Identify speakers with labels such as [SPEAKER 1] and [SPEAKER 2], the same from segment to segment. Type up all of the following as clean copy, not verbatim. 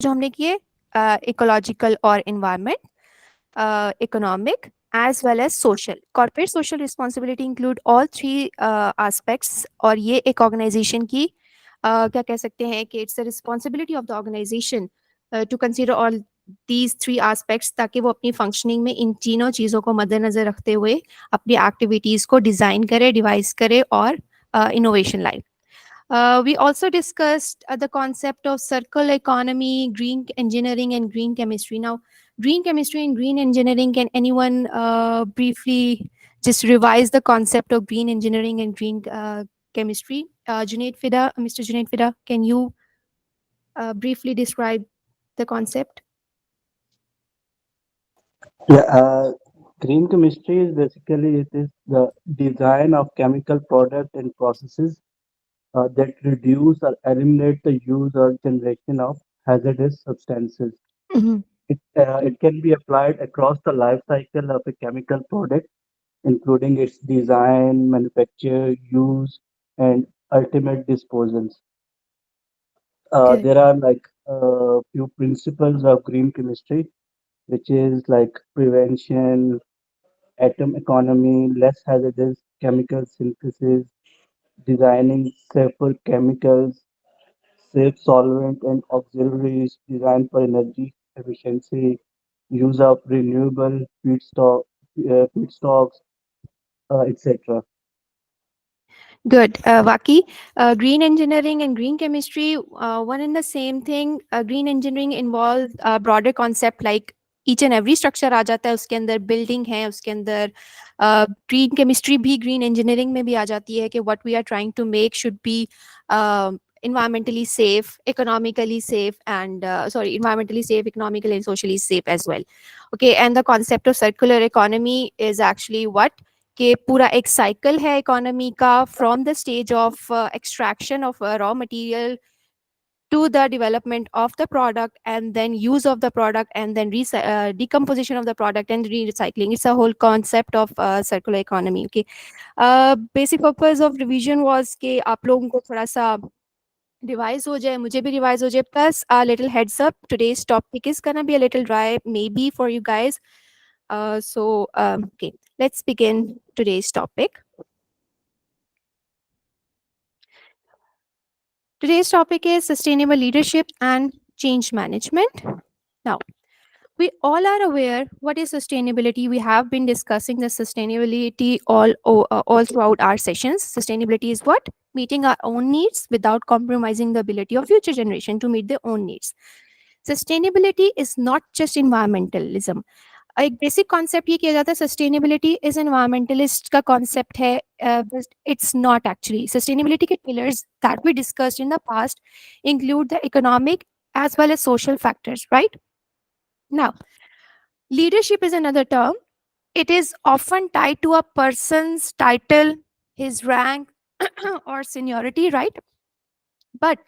[SPEAKER 1] जो हमने किए इकोलॉजिकल और environment, economic as well as social. Corporate social responsibility include all three aspects और ये एक organization की क्या कह सकते हैं कि it's the responsibility of the organization to consider all these three aspects ताकि वो अपनी functioning में इन तीनों चीज़ों को मद्देनजर रखते हुए अपनी activities को design करे, devise करे और innovation लाए. We also discussed the concept of circular economy, green engineering, and green chemistry. Now, green chemistry and green engineering, can anyone briefly just revise the concept of green engineering and green chemistry? Junaid Fida, Mr. Junaid Fida, can you briefly describe the concept?
[SPEAKER 2] Yeah, green chemistry is basically it is the design of chemical product and processes that reduce or eliminate the use or generation of hazardous substances.
[SPEAKER 1] Mhm.
[SPEAKER 2] It can be applied across the life cycle of a chemical product, including its design, manufacture, use, and ultimate disposals.
[SPEAKER 1] Good.
[SPEAKER 2] There are like a few principles of green chemistry, which is like prevention, atom economy, less hazardous chemical synthesis, designing safer chemicals, safe solvent and auxiliaries, design for energy efficiency, use of renewable feedstocks, etc.
[SPEAKER 1] Good. Vaki, green engineering and green chemistry, one and the same thing. Green engineering involves a broader concept like each and every structure आ जाता है उसके अंदर building है उसके अंदर green chemistry भी green engineering में भी आ जाती है कि what we are trying to make should be environmentally safe, economically safe, and environmentally safe, economically and socially safe as well. Okay, and the concept of circular economy is actually what कि पूरा एक cycle है economy का from the stage of extraction of raw material to the development of the product and then use of the product and then decomposition of the product and recycling. It's a whole concept of circular economy. Okay, basic purpose of revision was कि आप लोगों को थोड़ा सा revise हो जाए, मुझे भी रिवाइज हो जाए, plus a little heads up, today's topic is gonna be a little dry maybe for you guys. Okay, let's begin today's topic. Today's topic is sustainable leadership and change management. Now, we all are aware what is sustainability. We have been discussing the sustainability all throughout our sessions. Sustainability is what? Meeting our own needs without compromising the ability of future generation to meet their own needs. Sustainability is not just environmentalism. एक basic concept ये किया जाता है sustainability is environmentalist का concept है, it's not actually. Sustainability के pillars that we discussed in the past include the economic as well as social factors, right? Now, leadership is another term. It is often tied to a person's title, his rank, or seniority, right? But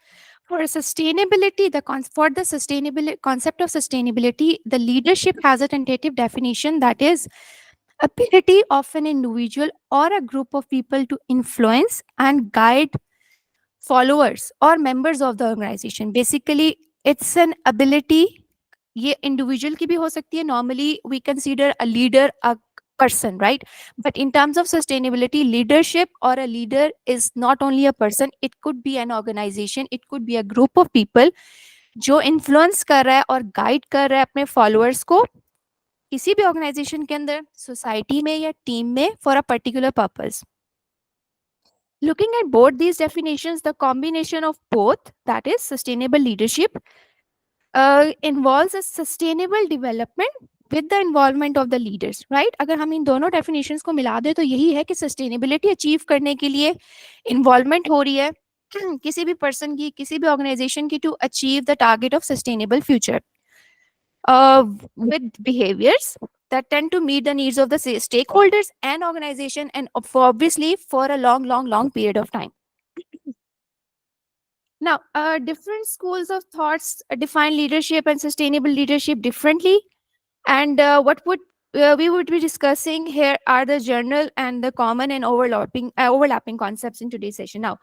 [SPEAKER 1] for sustainability, for the sustainability concept of sustainability, the leadership has a tentative definition that is ability of an individual or a group of people to influence and guide followers or members of the organization. Basically, it's an ability. ये individual की भी हो सकती है. Normally, we consider a leader a person, right? But in terms of sustainability, leadership or a leader is not only a person. It could be an organization. It could be a group of people जो influence कर रहा है और guide कर रहा है अपने followers को किसी भी organization के अंदर, society में या team में for a particular purpose. Looking at both these definitions, the combination of both, that is sustainable leadership, involves a sustainable development with the involvement of the leaders, right? अगर हम इन दोनों definitions को मिला दें तो यही है कि sustainability achieve करने के लिए involvement हो रही है किसी भी person की, किसी भी organization की to achieve the target of sustainable future with behaviors that tend to meet the needs of the stakeholders and organization and obviously for a long period of time. Now, different schools of thoughts define leadership and sustainable leadership differently. And what would we would be discussing here are the general and the common and overlapping concepts in today's session. Now,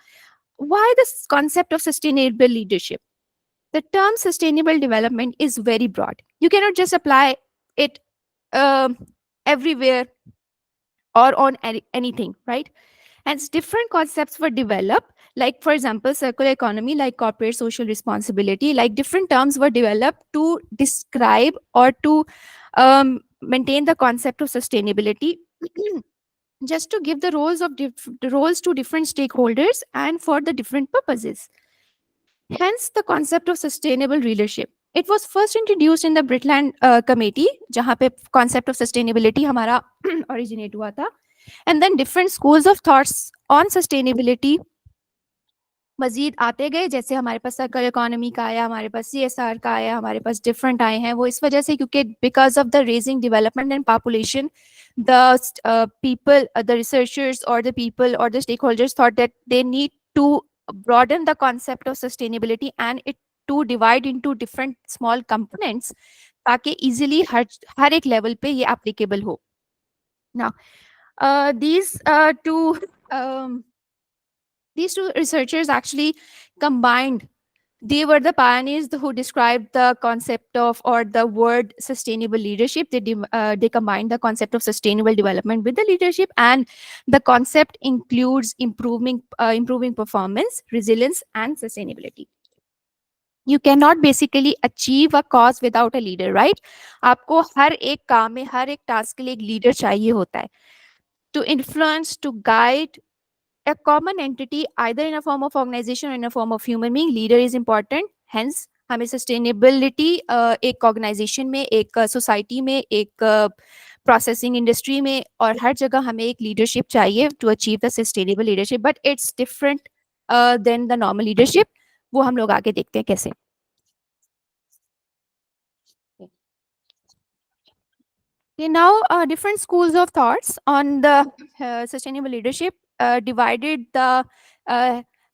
[SPEAKER 1] why this concept of sustainable leadership? The term sustainable development is very broad. You cannot just apply it um, everywhere or on anything, right? Hence, different concepts were developed, like, for example, circular economy, like corporate social responsibility, like different terms were developed to describe or to maintain the concept of sustainability, just to give the the roles to different stakeholders and for the different purposes. Hence, the concept of sustainable leadership. It was first introduced in the Brundtland Committee, जहाँ पे concept of sustainability हमारा originate हुआ था. And then different schools of thoughts on sustainability मजीद आते गए, जैसे हमारे पास circle economy का आया, हमारे पास CSR का आया, हमारे पास डिफरेंट आए हैं. वो इस वजह से क्योंकि because of the raising development and population, the people, the researchers or the people or the stakeholders thought that they need to broaden the concept of sustainability and it to divide into different small components ताकि easily हर एक level पे ये applicable हो. Now, these um, these two researchers actually combined. They were the pioneers who described the concept of or the word sustainable leadership. They combined the concept of sustainable development with the leadership, and the concept includes improving performance, resilience, and sustainability. You cannot basically achieve a cause without a leader, right? आपको हर एक काम में, हर एक task के लिए एक leader चाहिए होता है. To influence, to guide, a common entity either in a form of organization or in a form of human being. Leader is important. Hence, हमें sustainability एक organization में, एक society में, एक processing industry में और हर जगह हमें एक leadership चाहिए to achieve the sustainable leadership. But it's different than the normal leadership. वो हम लोग आगे देखते हैं कैसे. Okay, now different schools of thoughts on the sustainable leadership divided the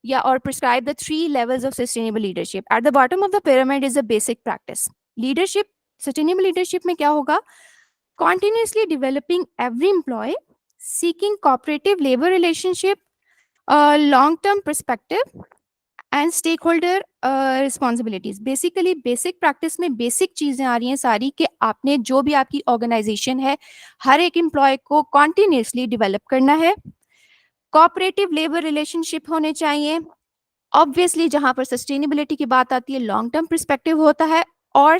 [SPEAKER 1] yeah, or prescribe the three levels of sustainable leadership. At the bottom of the pyramid is a basic practice. Leadership, sustainable leadership में क्या होगा? Continuously developing every employee, seeking cooperative labor relationship, long-term perspective, and stakeholder responsibilities. Basically basic practice में basic चीजें आ रही हैं सारी कि आपने जो भी आपकी ऑर्गेनाइजेशन है हर एक एम्प्लॉय को कॉन्टिन्यूसली डेवलप करना है. कोऑपरेटिव लेबर रिलेशनशिप होने चाहिए. ऑब्वियसली जहां पर सस्टेनेबिलिटी की बात आती है लॉन्ग टर्म परस्पेक्टिव होता है और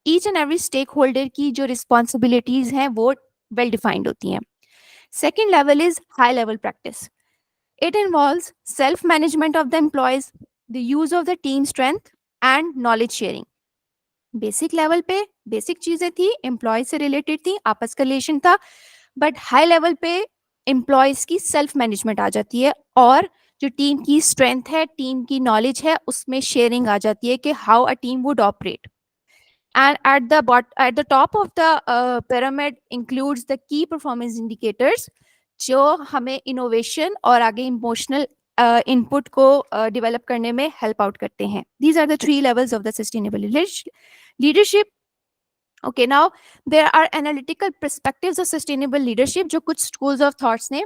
[SPEAKER 1] each and every stakeholder की जो रिस्पॉन्सिबिलिटीज हैं वो वेल डिफाइंड होती हैं. Second level is high level practice. It involves self-management of the employees, the use of the team strength, and knowledge sharing. Basic level पे basic चीजें थी, employ से रिलेटेड थी, आपस का रिलेशन था. बट हाई लेवल पे एम्प्लॉयज की सेल्फ मैनेजमेंट आ जाती है और जो टीम की स्ट्रेंथ है, टीम की नॉलेज है, उसमें शेयरिंग आ जाती है कि how a team would operate. And at the top of the pyramid includes the key performance indicators जो हमें इनोवेशन और आगे इमोशनल इनपुट को डेवलप करने में हेल्प आउट करते हैं. These are the three levels of the sustainable leadership. Okay, now there are analytical perspectives of sustainable leadership जो कुछ schools of thoughts ने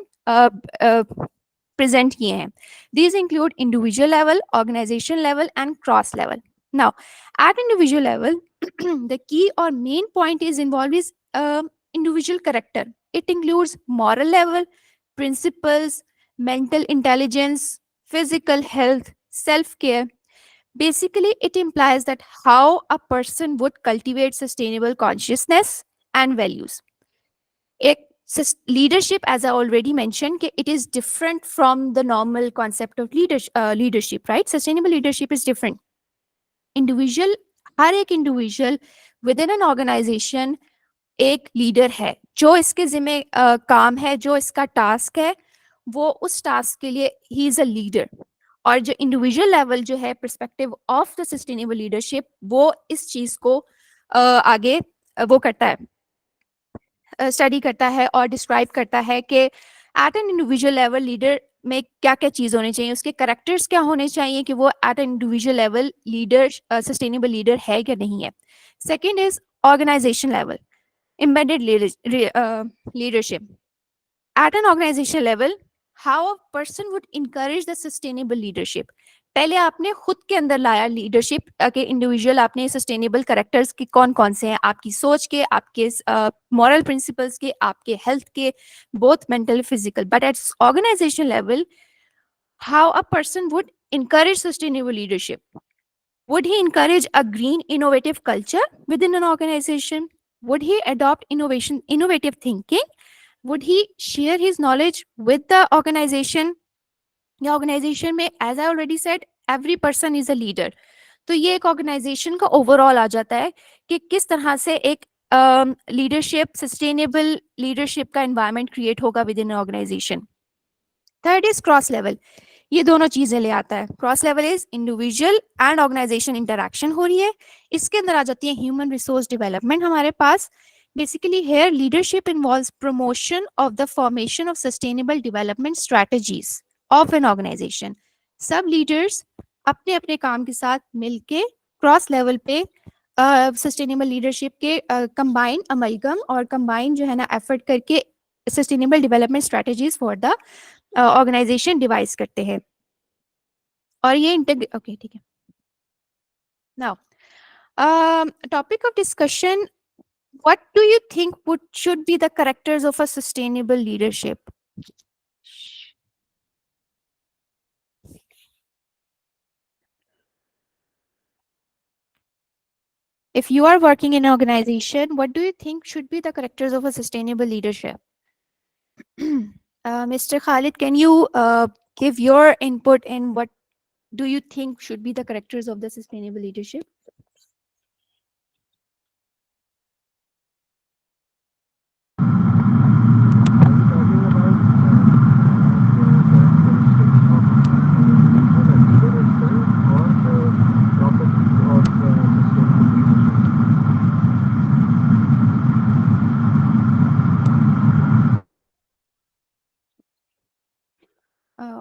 [SPEAKER 1] present किए हैं. These include individual level, organization level, and cross level. Now, at individual level, the key or main point is involved is individual character. It includes moral level, principles, mental intelligence, physical health, self-care. Basically, it implies that how a person would cultivate sustainable consciousness and values. Leadership, as I already mentioned, it is different from the normal concept of leadership, right? Sustainable leadership is different. Individual, हर एक individual within an organization एक leader है जो इसके जिम्मे काम है, जो इसका टास्क है, वो उस टास्क के लिए ही इज अ लीडर. और जो इंडिविजुअल लेवल जो है perspective of the sustainable leadership वो इस चीज को आगे वो करता है, स्टडी करता है और डिस्क्राइब करता है कि at an individual level leader में क्या क्या चीज होनी चाहिए, उसके करेक्टर्स क्या होने चाहिए कि वो at an individual level leader sustainable leader है या नहीं है. Second is organisation level, embedded leadership. At an organization level, how a person would encourage the sustainable leadership. पहले आपने खुद के अंदर लाया लीडरशिप के इंडिविजुअल, आपने सस्टेनेबल करेक्टर्स के कौन कौन से हैं, आपकी सोच के, आपके मॉरल प्रिंसिपल्स के, आपके हेल्थ के, both mental physical, but at organisation level how a person would encourage sustainable leadership. Would he encourage a green, innovative culture within an organization? Would he adopt innovative thinking? Would he share his knowledge with the organization? या organisation में, as I already said, every person is a leader. तो ये एक organisation का overall आ जाता है कि किस तरह से एक लीडरशिप, सस्टेनेबल लीडरशिप का एनवायरनमेंट क्रिएट होगा within organisation. Third is cross level. ये दोनों चीजें ले आता है. Cross level is individual and organisation interaction हो रही है. इसके अंदर आ जाती है ह्यूमन रिसोर्स डेवलपमेंट हमारे पास. Basically here leadership involves promotion of the formation of sustainable development strategies of an organisation. सब लीडर्स अपने अपने काम के साथ मिलके क्रॉस लेवल पे सस्टेनेबल लीडरशिप के कंबाइन अमलगम और कंबाइन जो है ना एफर्ट करके sustainable development strategies for the organisation devise करते हैं. और ये ओके ठीक है. Now topic of discussion, what do you think should be the characters of a sustainable leadership? If you are working in an organization, what do you think should be the characters of a sustainable leadership? Mr. Khalid, can you give your input in what do you think should be the characters of the sustainable leadership?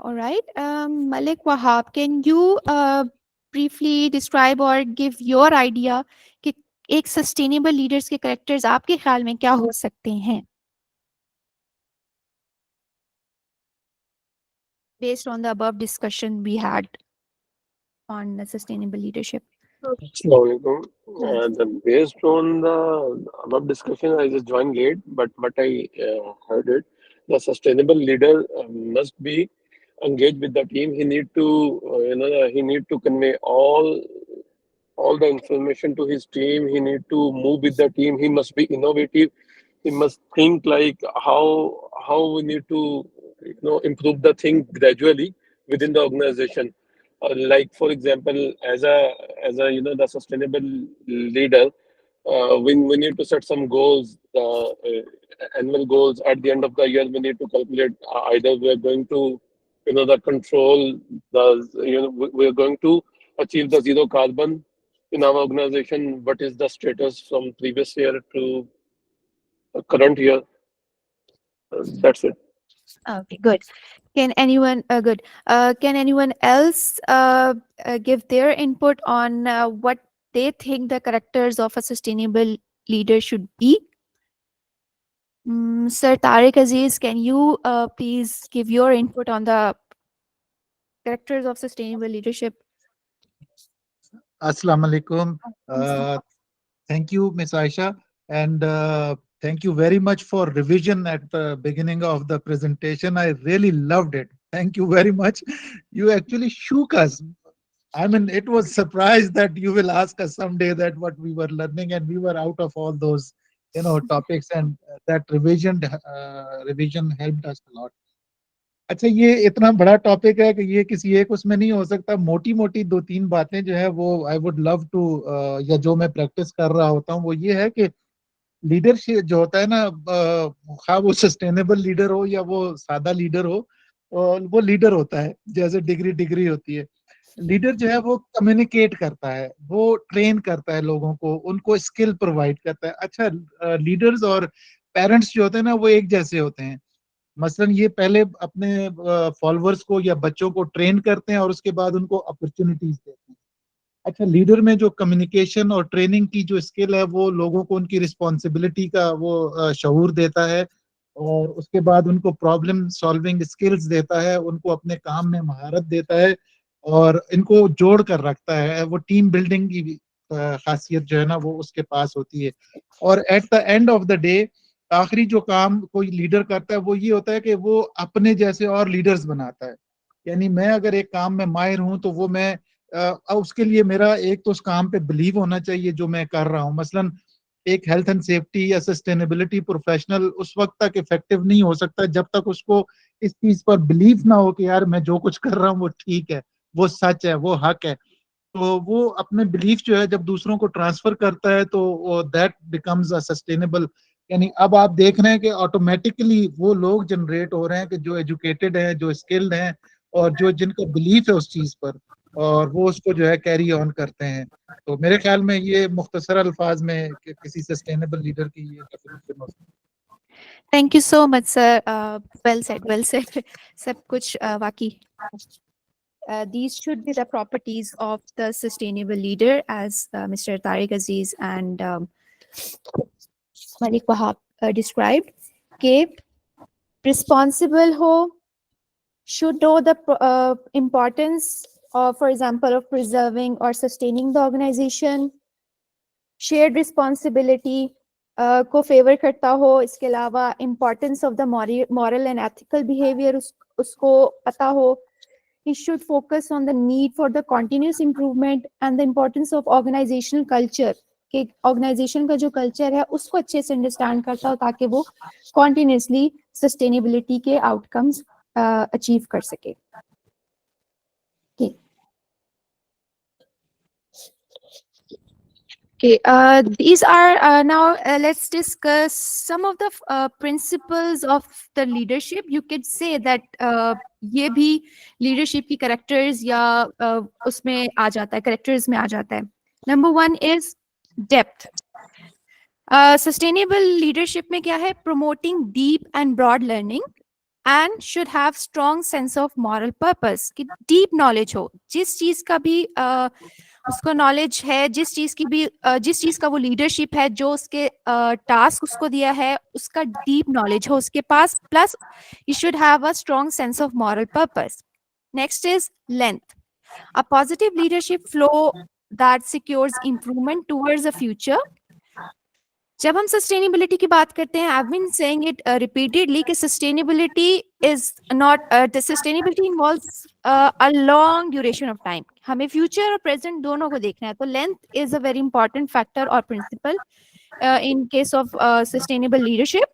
[SPEAKER 1] All right. Malik Wahab, can you briefly describe or give your idea कि एक sustainable leaders के characters आपके ख्याल में क्या हो सकते हैं based on the above discussion we had on the sustainable leadership?
[SPEAKER 3] Assalamualaikum. Based on the above discussion, I just joined late, but what I heard it, the sustainable leader must be engaged with the team. He need to, he need to convey all the information to his team. He need to move with the team. He must be innovative. He must think like how we need to improve the thing gradually within the organization. Like for example, as a the sustainable leader, we need to set some goals, annual goals. At the end of the year, we need to calculate either we are going to the control the we are going to achieve the zero carbon in our organization. What is the status from previous year to current year? That's it.
[SPEAKER 1] Okay, good. Can anyone good? Can anyone else give their input on what they think the characters of a sustainable leader should be? Sir Tariq Aziz, can you please give your input on the characters of sustainable leadership?
[SPEAKER 4] Assalamu alaikum. Thank you, Ms. Aisha, and thank you very much for revision at the beginning of the presentation. I really loved it. Thank you very much. You actually shook us. I mean, it was surprise that you will ask us someday that what we were learning, and we were out of all those, topics, and that revision helped us a lot. अच्छा, ये इतना बड़ा topic है कि ये किसी एक उसमें नहीं हो सकता. मोटी मोटी दो तीन बातें जो है वो आई वुड लव टू, या जो मैं प्रैक्टिस कर रहा होता हूँ वो ये है कि लीडरशिप जो होता है ना, खा वो सस्टेनेबल लीडर हो या वो सादा लीडर हो, वो लीडर होता है. जैसे डिग्री डिग्री होती है. लीडर जो है वो कम्युनिकेट करता है, वो ट्रेन करता है लोगों को, उनको स्किल प्रोवाइड करता है. अच्छा, लीडर्स और पेरेंट्स जो होते हैं ना वो एक जैसे होते हैं. मसलन ये पहले अपने फॉलोअर्स को या बच्चों को ट्रेन करते हैं और उसके बाद उनको अपॉर्चुनिटीज देते हैं. अच्छा, लीडर में जो कम्युनिकेशन और ट्रेनिंग की जो स्किल है वो लोगों को उनकी रिस्पॉन्सिबिलिटी का वो शऊर देता है, और उसके बाद उनको प्रॉब्लम सॉल्विंग स्किल्स देता है, उनको अपने काम में महारत देता है. और इनको जोड़ कर रखता है। वो टीम बिल्डिंग की खासियत जो है ना वो उसके पास होती है। और at the end of the day आखिरी जो काम कोई लीडर करता है वो ये होता है कि वो अपने जैसे और लीडर्स बनाता है। यानी मैं अगर एक काम में माहिर हूं तो वो मैं उसके लिए मेरा एक तो उस काम पे बिलीव होना चाहिए जो मैं कर रहा हूँ। मसलन एक हेल्थ एंड सेफ्टी या सस्टेनेबिलिटी प्रोफेशनल उस वक्त तक इफेक्टिव नहीं हो सकता जब तक उसको इस चीज पर बिलीव ना हो कि यार मैं जो कुछ कर रहा हूँ वो ठीक है, वो सच है, वो हक है। तो वो अपने बिलीफ जो है जब दूसरों को ट्रांसफर करता है तो दैट बिकम्स अ सस्टेनेबल। यानी अब आप देख रहे हैं कि ऑटोमेटिकली वो लोग जनरेट हो रहे हैं कि जो एजुकेटेड हैं, जो स्किल्ड हैं और जो जिनका बिलीफ है उस चीज पर, और वो उसको जो है कैरी ऑन करते हैं। तो मेरे ख्याल में ये मुख्तसर अल्फाज में किसी सस्टेनेबल लीडर की ये डेफिनेशन हो सकती है।
[SPEAKER 1] Thank you so much, sir. Well said, well said. सब कुछ वाकई. These should be the properties of the sustainable leader, as Mr. Tariq Aziz and Malik Wahab described. कि responsible ho, should know the importance of, for example, of preserving or sustaining the organization. Shared responsibility को favour करता हो, इसके अलावा importance of the moral and ethical behavior उसको पता हो. He should focus on the need for the continuous improvement and the importance of organizational culture. कि organization का जो culture है उसको अच्छे से understand करता हो ताकि वो continuously sustainability के outcomes achieve कर सके. Okay. Okay, these are now let's discuss some of the principles of the leadership. You could say that ये भी leadership की characters या उसमें आ जाता है, characters में आ जाता है. Number one is depth. Sustainable leadership में क्या है? Promoting deep and broad learning and should have strong sense of moral purpose. कि deep knowledge हो, जिस चीज का भी उसको नॉलेज है, जिस चीज का वो लीडरशिप है, जो उसके टास्क उसको दिया है उसका डीप नॉलेज हो उसके पास, plus you should have a strong sense of moral purpose. Next is length. A positive leadership flow that secures improvement towards a future. जब हम सस्टेनेबिलिटी की बात करते हैं, I have been saying it repeatedly कि sustainability is not sustainability involves a long duration of time. हमें future और present दोनों को देखना है. तो length is a very important factor और principle in case of sustainable leadership.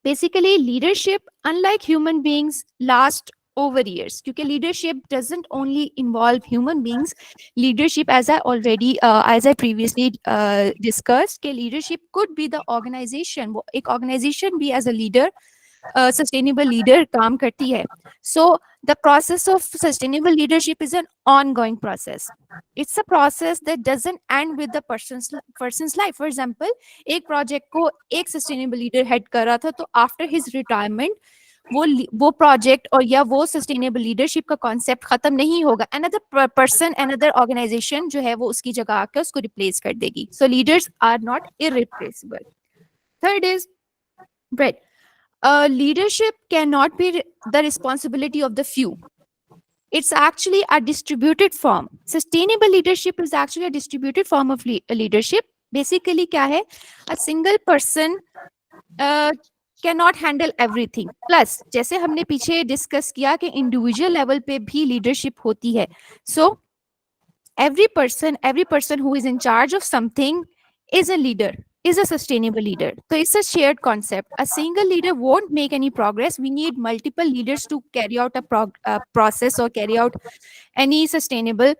[SPEAKER 1] Basically, leadership, unlike human beings, last over years. क्योंकि leadership doesn't only involve human beings. Leadership, as I previously discussed, कि leadership could be the organization. वो एक organization भी as a leader, sustainable leader काम करती है. So the process of sustainable leadership is an ongoing process. It's a process that doesn't end with the person's life. For example, एक project को एक sustainable leader head कर रहा था, तो after his retirement वो प्रोजेक्ट और या वो सस्टेनेबल लीडरशिप का कॉन्सेप्ट खत्म नहीं होगा. अनदर पर्सन, अनदर ऑर्गेनाइजेशन जो है वो उसकी जगह आकर उसको रिप्लेस कर देगी. So leaders are not irreplaceable. Third is breadth. Leadership cannot be the responsibility of the few. It's actually a distributed form. Sustainable leadership is actually a distributed form of leadership. Basically क्या है? A single person cannot handle everything. Plus, जैसे हमने पीछे discuss किया कि individual level पे भी leadership होती है. So every person who is in charge of something is a leader, is a sustainable leader. So it's a shared concept. A single leader won't make any progress. We need multiple leaders to carry out a process or carry out any sustainable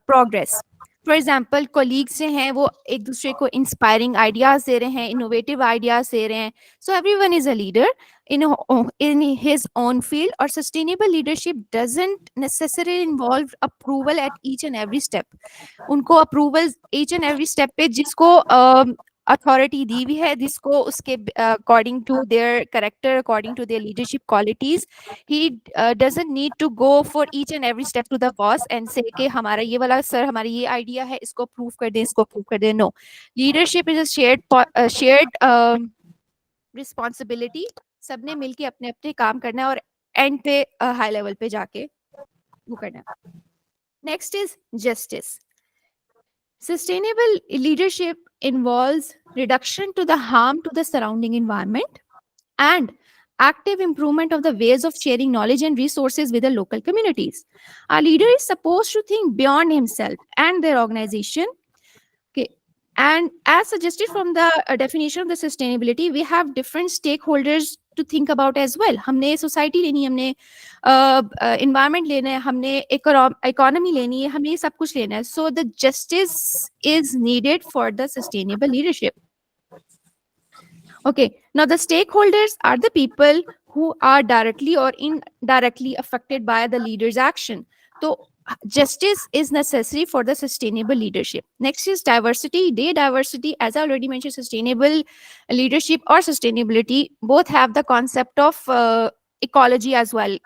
[SPEAKER 1] progress. For example colleagues जो हैं वो एक दूसरे को inspiring ideas दे रहे हैं, innovative ideas दे रहे हैं. So everyone is a leader in his own field. Or sustainable leadership doesn't necessarily involve approval at each and every step. उनको approval each and every step पे जिसको अथॉरिटी दी हुई है, जिसको उसके according to their character, according to their leadership qualities, he doesn't need to go for each and every step to the boss and से कि हमारा ये वाला सर, हमारा ये आइडिया है, इसको प्रूव कर दें, इसको प्रूव कर दें. No, leadership is a shared responsibility. सबने मिलके अपने अपने काम करना है और एंड पे हाई लेवल पे जाके वो करना है. Next is justice. Sustainable leadership involves reduction to the harm to the surrounding environment and active improvement of the ways of sharing knowledge and resources with the local communities. A leader is supposed to think beyond himself and their organization. Okay. And as suggested from the definition of the sustainability, we have different stakeholders to think about as well. हमने society लेनी है, हमने environment लेना है, हमने economy लेनी है, हमने ये सब कुछ लेना है. So the justice is needed for the sustainable leadership. Okay, now the stakeholders are the people who are directly or indirectly affected by the leader's action. So justice is necessary for the sustainable leadership. Next is diversity. Diversity, as I already mentioned, sustainable leadership or sustainability both have the concept of ecology as well,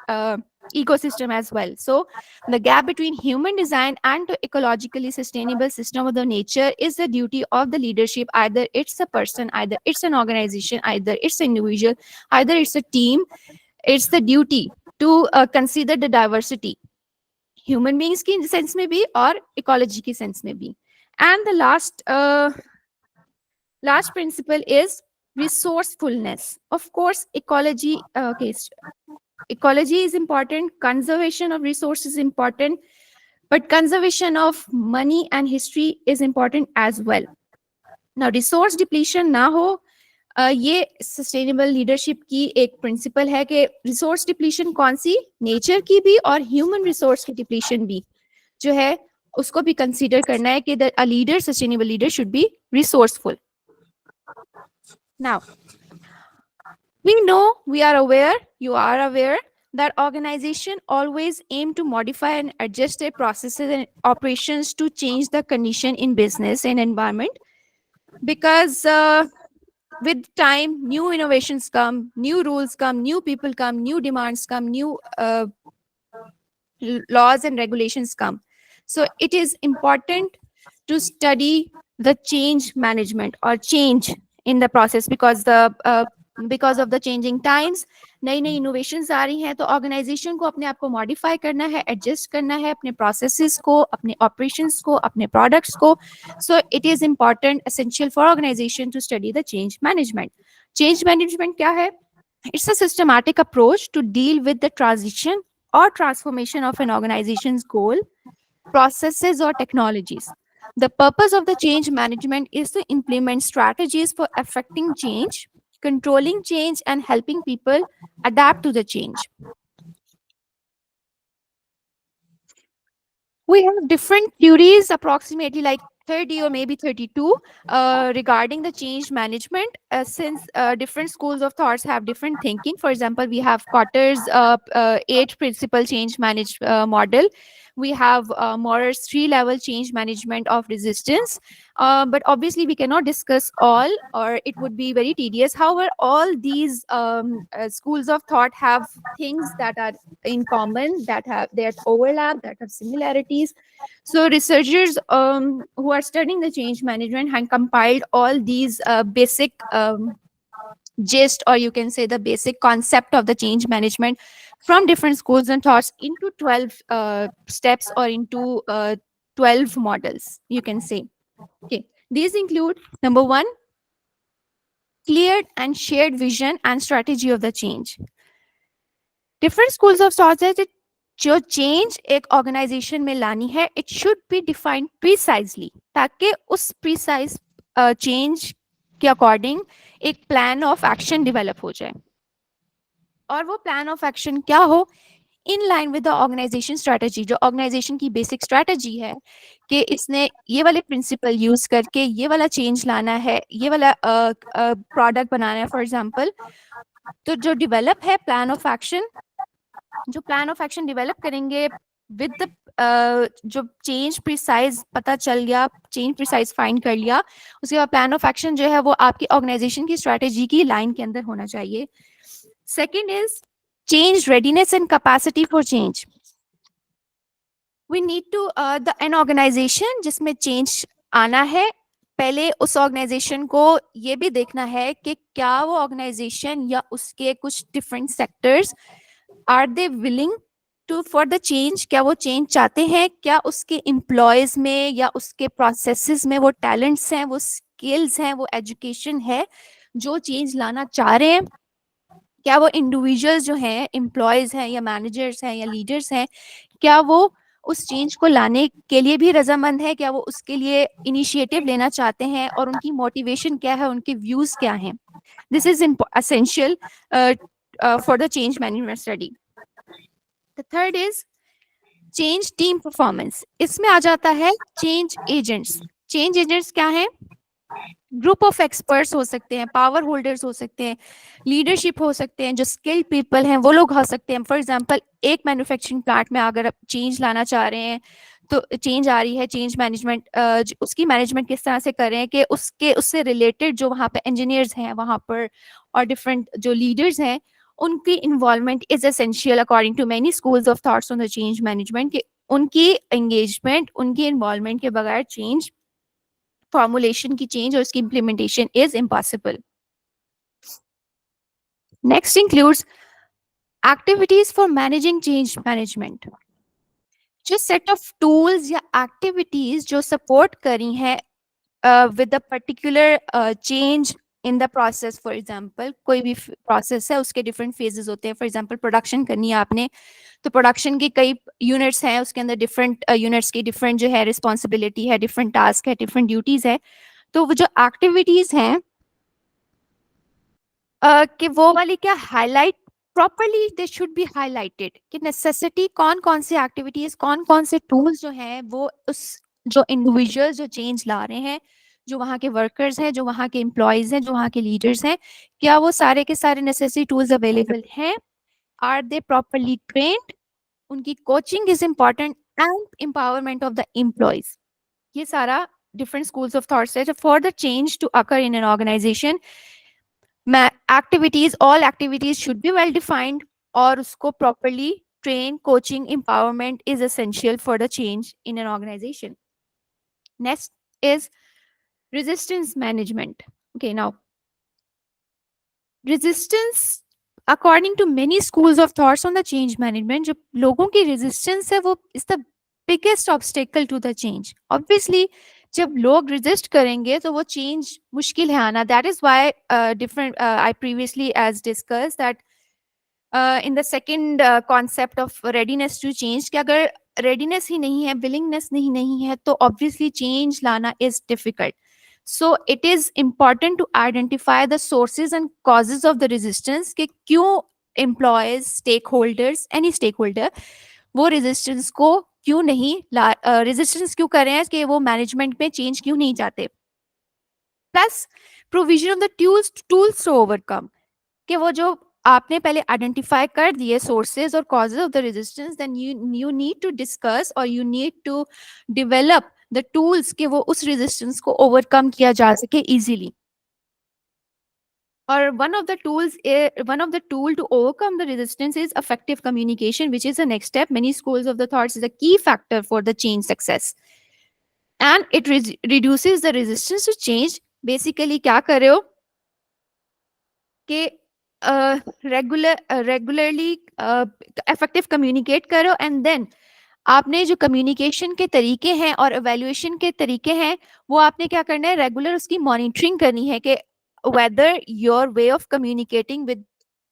[SPEAKER 1] ecosystem as well. So the gap between human design and the ecologically sustainable system of the nature is the duty of the leadership. Either it's a person, either it's an organization, either it's an individual, either it's a team. It's the duty to consider the diversity. Human beings की sense में भी और ecology की sense में भी. And the last principle is resourcefulness. Of course, ecology is important, conservation of resources is important, but conservation of money and history is important as well. Now, resource depletion ना हो, ये sustainable leadership की एक principal है कि resource depletion कौन सी, nature की भी और ह्यूमन रिसोर्स की डिप्लीशन भी जो है उसको भी कंसीडर करना है कि a leader, sustainable leader should be resourceful. Now, we are aware, you are aware that organization always aim to modify and adjust their processes and operations to change the condition in business and environment, because with time, new innovations come, new rules come, new people come, new demands come, new laws and regulations come. So it is important to study the change management or change in the process, because of the changing times, नई नई innovations आ रही हैं, तो organization को अपने आप को modify करना है, adjust करना है अपने processes को, अपने operations को, अपने products को. So it is important, essential for organization to study the change management. Change management क्या है? It's a systematic approach to deal with the transition or transformation of an organization's goal, processes or technologies. The purpose of the change management is to implement strategies for affecting change, controlling change, and helping people adapt to the change. We have different theories, approximately like 30 or maybe 32, regarding the change management, since different schools of thoughts have different thinking. For example, we have Kotter's 8 principle change model. We have Morer's 3-level change management of resistance. But obviously, we cannot discuss all, or it would be very tedious. However, all these schools of thought have things that are in common, that overlap, that have similarities. So researchers who are studying the change management have compiled all these basic gist, or you can say the basic concept of the change management from different schools and thoughts into 12 steps, or into 12 models, you can say. Okay, these include, number 1, clear and shared vision and strategy of the change. Different schools of thought है कि जो change एक organization में लानी है, it should be defined precisely, ताकि उस precise change के according एक plan of action develop हो जाए. और वो plan of action क्या हो? In line with the organization strategy. जो organization की basic strategy है कि इसने ये वाले principle use करके ये वाला change लाना है, ये वाला product बनाना है, for example. तो जो develop है plan of action, जो plan of action develop करेंगे with the जो change precise पता चल गया, change precise find कर लिया, उसके बाद plan of action जो है वो आपकी organization की strategy की line के अंदर होना चाहिए. Second is change readiness and capacity for change. We need to an organization जिसमें change आना है, पहले उस organization को ये भी देखना है कि क्या वो organization या उसके कुछ different sectors are they willing to for the change, क्या वो चेंज चाहते हैं, क्या उसके एम्प्लॉयज में या उसके प्रोसेसेस में वो टैलेंट्स हैं, वो स्किल्स हैं, वो एजुकेशन है जो चेंज लाना चाह रहे हैं, क्या वो इंडिविजुअल्स जो हैं, एम्प्लॉयज हैं या मैनेजर्स हैं या लीडर्स हैं, क्या वो उस चेंज को लाने के लिए भी रजामंद है, क्या वो उसके लिए इनिशिएटिव लेना चाहते हैं, और उनकी मोटिवेशन क्या है, उनके व्यूज क्या हैं. This is essential for the change management study. The third is change team performance. इसमें आ जाता है चेंज एजेंट्स. चेंज एजेंट्स क्या हैं? ग्रुप ऑफ एक्सपर्ट्स हो सकते हैं, पावर होल्डर्स हो सकते हैं, लीडरशिप हो सकते हैं, जो स्किल्ड पीपल हैं वो लोग हो सकते हैं. फॉर एग्जांपल एक मैन्युफैक्चरिंग प्लांट में अगर आप चेंज लाना चाह रहे हैं, तो चेंज आ रही है, चेंज मैनेजमेंट उसकी मैनेजमेंट किस तरह से कर रहे हैं कि उससे रिलेटेड जो वहाँ पे इंजीनियर्स हैं वहाँ पर और डिफरेंट जो लीडर्स हैं उनकी involvement is essential according to many schools of thoughts on the change management. कि उनकी एंगेजमेंट, उनकी इन्वॉल्वमेंट के बगैर चेंज फॉर्मुलेशन की चेंज और उसकी implementation is impossible. Next includes activities for managing change management. जो सेट ऑफ टूल्स या एक्टिविटीज जो सपोर्ट करी हैं with the particular change in the process. For example कोई भी प्रोसेस है उसके डिफरेंट फेजेस होते हैं. फॉर एग्जांपल प्रोडक्शन करनी है आपने, तो प्रोडक्शन के कई यूनिट्स हैं, उसके अंदर डिफरेंट यूनिट्स की डिफरेंट जो है रिस्पॉन्सिबिलिटी है, डिफरेंट टास्क है, डिफरेंट ड्यूटीज है. तो वो जो एक्टिविटीज हैं कि वो वाली क्या highlight properly, they should be highlighted कि नेसेसिटी कौन कौन सी एक्टिविटीज, कौन कौन से टूल्स जो हैं वो उस जो इंडिविजुअल्स जो चेंज ला रहे हैं, जो वहाँ के वर्कर्स हैं, जो वहाँ के एम्प्लॉयज हैं, जो वहाँ के लीडर्स हैं, क्या वो सारे के सारे नेसेसरी टूल्स अवेलेबल हैं, आर दे प्रॉपरली ट्रेन्ड, उनकी coaching is important, and empowerment of the employees. ये सारा डिफरेंट स्कूल्स ऑफ थॉट्स है. For the change to occur in an organisation, activities, all activities should be well defined और उसको properly train, coaching, empowerment is essential for the change in an organization. Next is resistance management. Okay, now resistance according to many schools of thoughts on the change management, जो लोगों की resistance है वो is the biggest obstacle to the change. Obviously जब लोग resist करेंगे तो वो change मुश्किल है आना. That is why I previously as discussed that in the second concept of readiness to change, कि अगर readiness ही नहीं है, willingness नहीं है, तो obviously change लाना is difficult. So it is important to identify the sources and causes of the resistance कि क्यों employees, stakeholders, any stakeholder वो resistance को क्यों नहीं resistance क्यों कर रहे हैं, कि वो management में change क्यों नहीं चाहते. Plus provision of the tools to overcome, कि वो जो आपने पहले आइडेंटिफाई कर दिए सोर्सेज और causes of the resistance, then you need to discuss और you need to develop the tools कि वो उस रेजिस्टेंस को ओवरकम किया जा सके इजीली. और one of the tool to overcome the resistance is effective communication, which is the next step. Many schools of the thoughts is a key factor for the change success, and it reduces the resistance to change. Basically क्या कर रहे हो कि regularly effective communicate करो, and then आपने जो communication के तरीके हैं और एवेल्युएशन के तरीके हैं वो आपने क्या करना है, रेगुलर उसकी मॉनिटरिंग करनी है कि whether your way of communicating with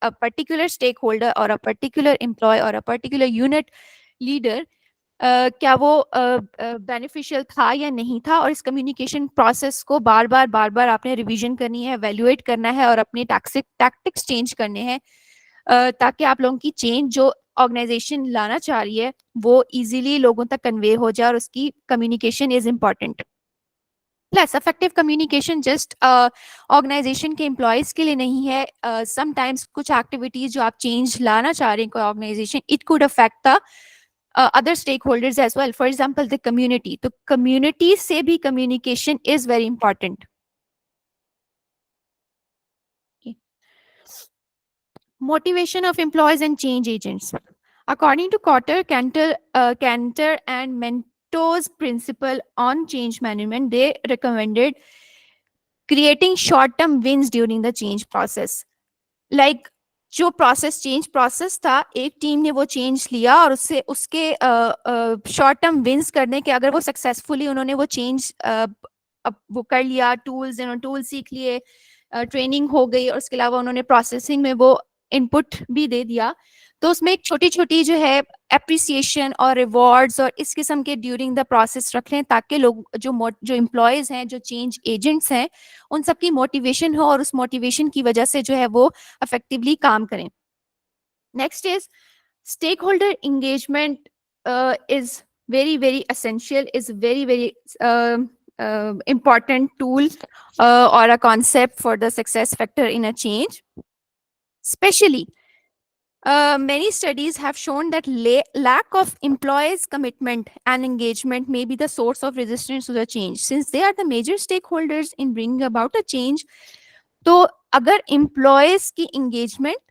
[SPEAKER 1] a particular stakeholder और अ पर्टिकुलर एम्प्लॉय और अ पर्टिकुलर यूनिट लीडर क्या वो बेनिफिशियल था या नहीं था. और इस कम्युनिकेशन प्रोसेस को बार बार आपने रिवीजन करनी है, एवेल्युएट करना है और अपने टैक्टिक्स चेंज करने हैं ताकि आप लोगों की चेंज जो ऑर्गेनाइजेशन लाना चाह रही है वो इजीली लोगों तक कन्वे हो जाए, और उसकी communication is important. Plus effective communication just organisation के एम्प्लॉयज के लिए नहीं है. समटाइम्स कुछ एक्टिविटीज जो आप चेंज लाना चाह रहे हैं कोई organisation, it could affect the other stakeholders as well. For example, the community. तो community से भी communication is very important. Okay. Motivation of employees and change agents. According to Cantor and Mentor's principle on change management, they recommended creating short-term wins during the change process. Like जो process change process था, एक team ने वो change लिया और उससे उसके short term wins करने के, अगर वो सक्सेसफुली उन्होंने वो चेंज वो कर लिया, टूल सीख लिए, ट्रेनिंग हो गई, और उसके अलावा उन्होंने प्रोसेसिंग में वो इनपुट भी दे दिया, तो उसमें एक छोटी छोटी जो है एप्रिसिएशन और रिवॉर्ड्स और इस किस्म के ड्यूरिंग द प्रोसेस रख लें, ताकि लोग जो एम्प्लॉयज हैं, जो चेंज एजेंट्स हैं, उन सबकी मोटिवेशन हो और उस मोटिवेशन की वजह से जो है वो इफेक्टिवली काम करें. Next is stakeholder engagement is very essential, is very important tool or a concept for the success factor in a change. Especially many studies have shown that lack of employees commitment and engagement may be the source of resistance to the change, since they are the major stakeholders in bringing about a change. तो अगर employees की engagement,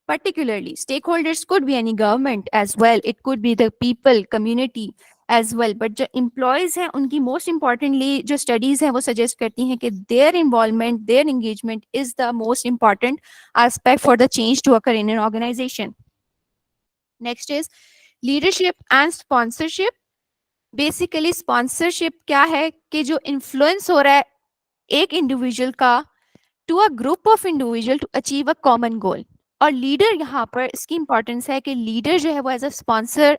[SPEAKER 1] particularly stakeholders could be any government as well, it could be the people community as well, but जो employees हैं उनकी most importantly जो studies हैं वो suggest करती हैं कि their involvement, their engagement is the most important aspect for the change to occur in an organization. Next is leadership and sponsorship. Basically sponsorship क्या है कि जो influence हो रहा है एक individual का to a group of individual to achieve a common goal. और लीडर यहाँ पर इसकी इंपॉर्टेंस है कि लीडर जो है वो एज अ स्पॉन्सर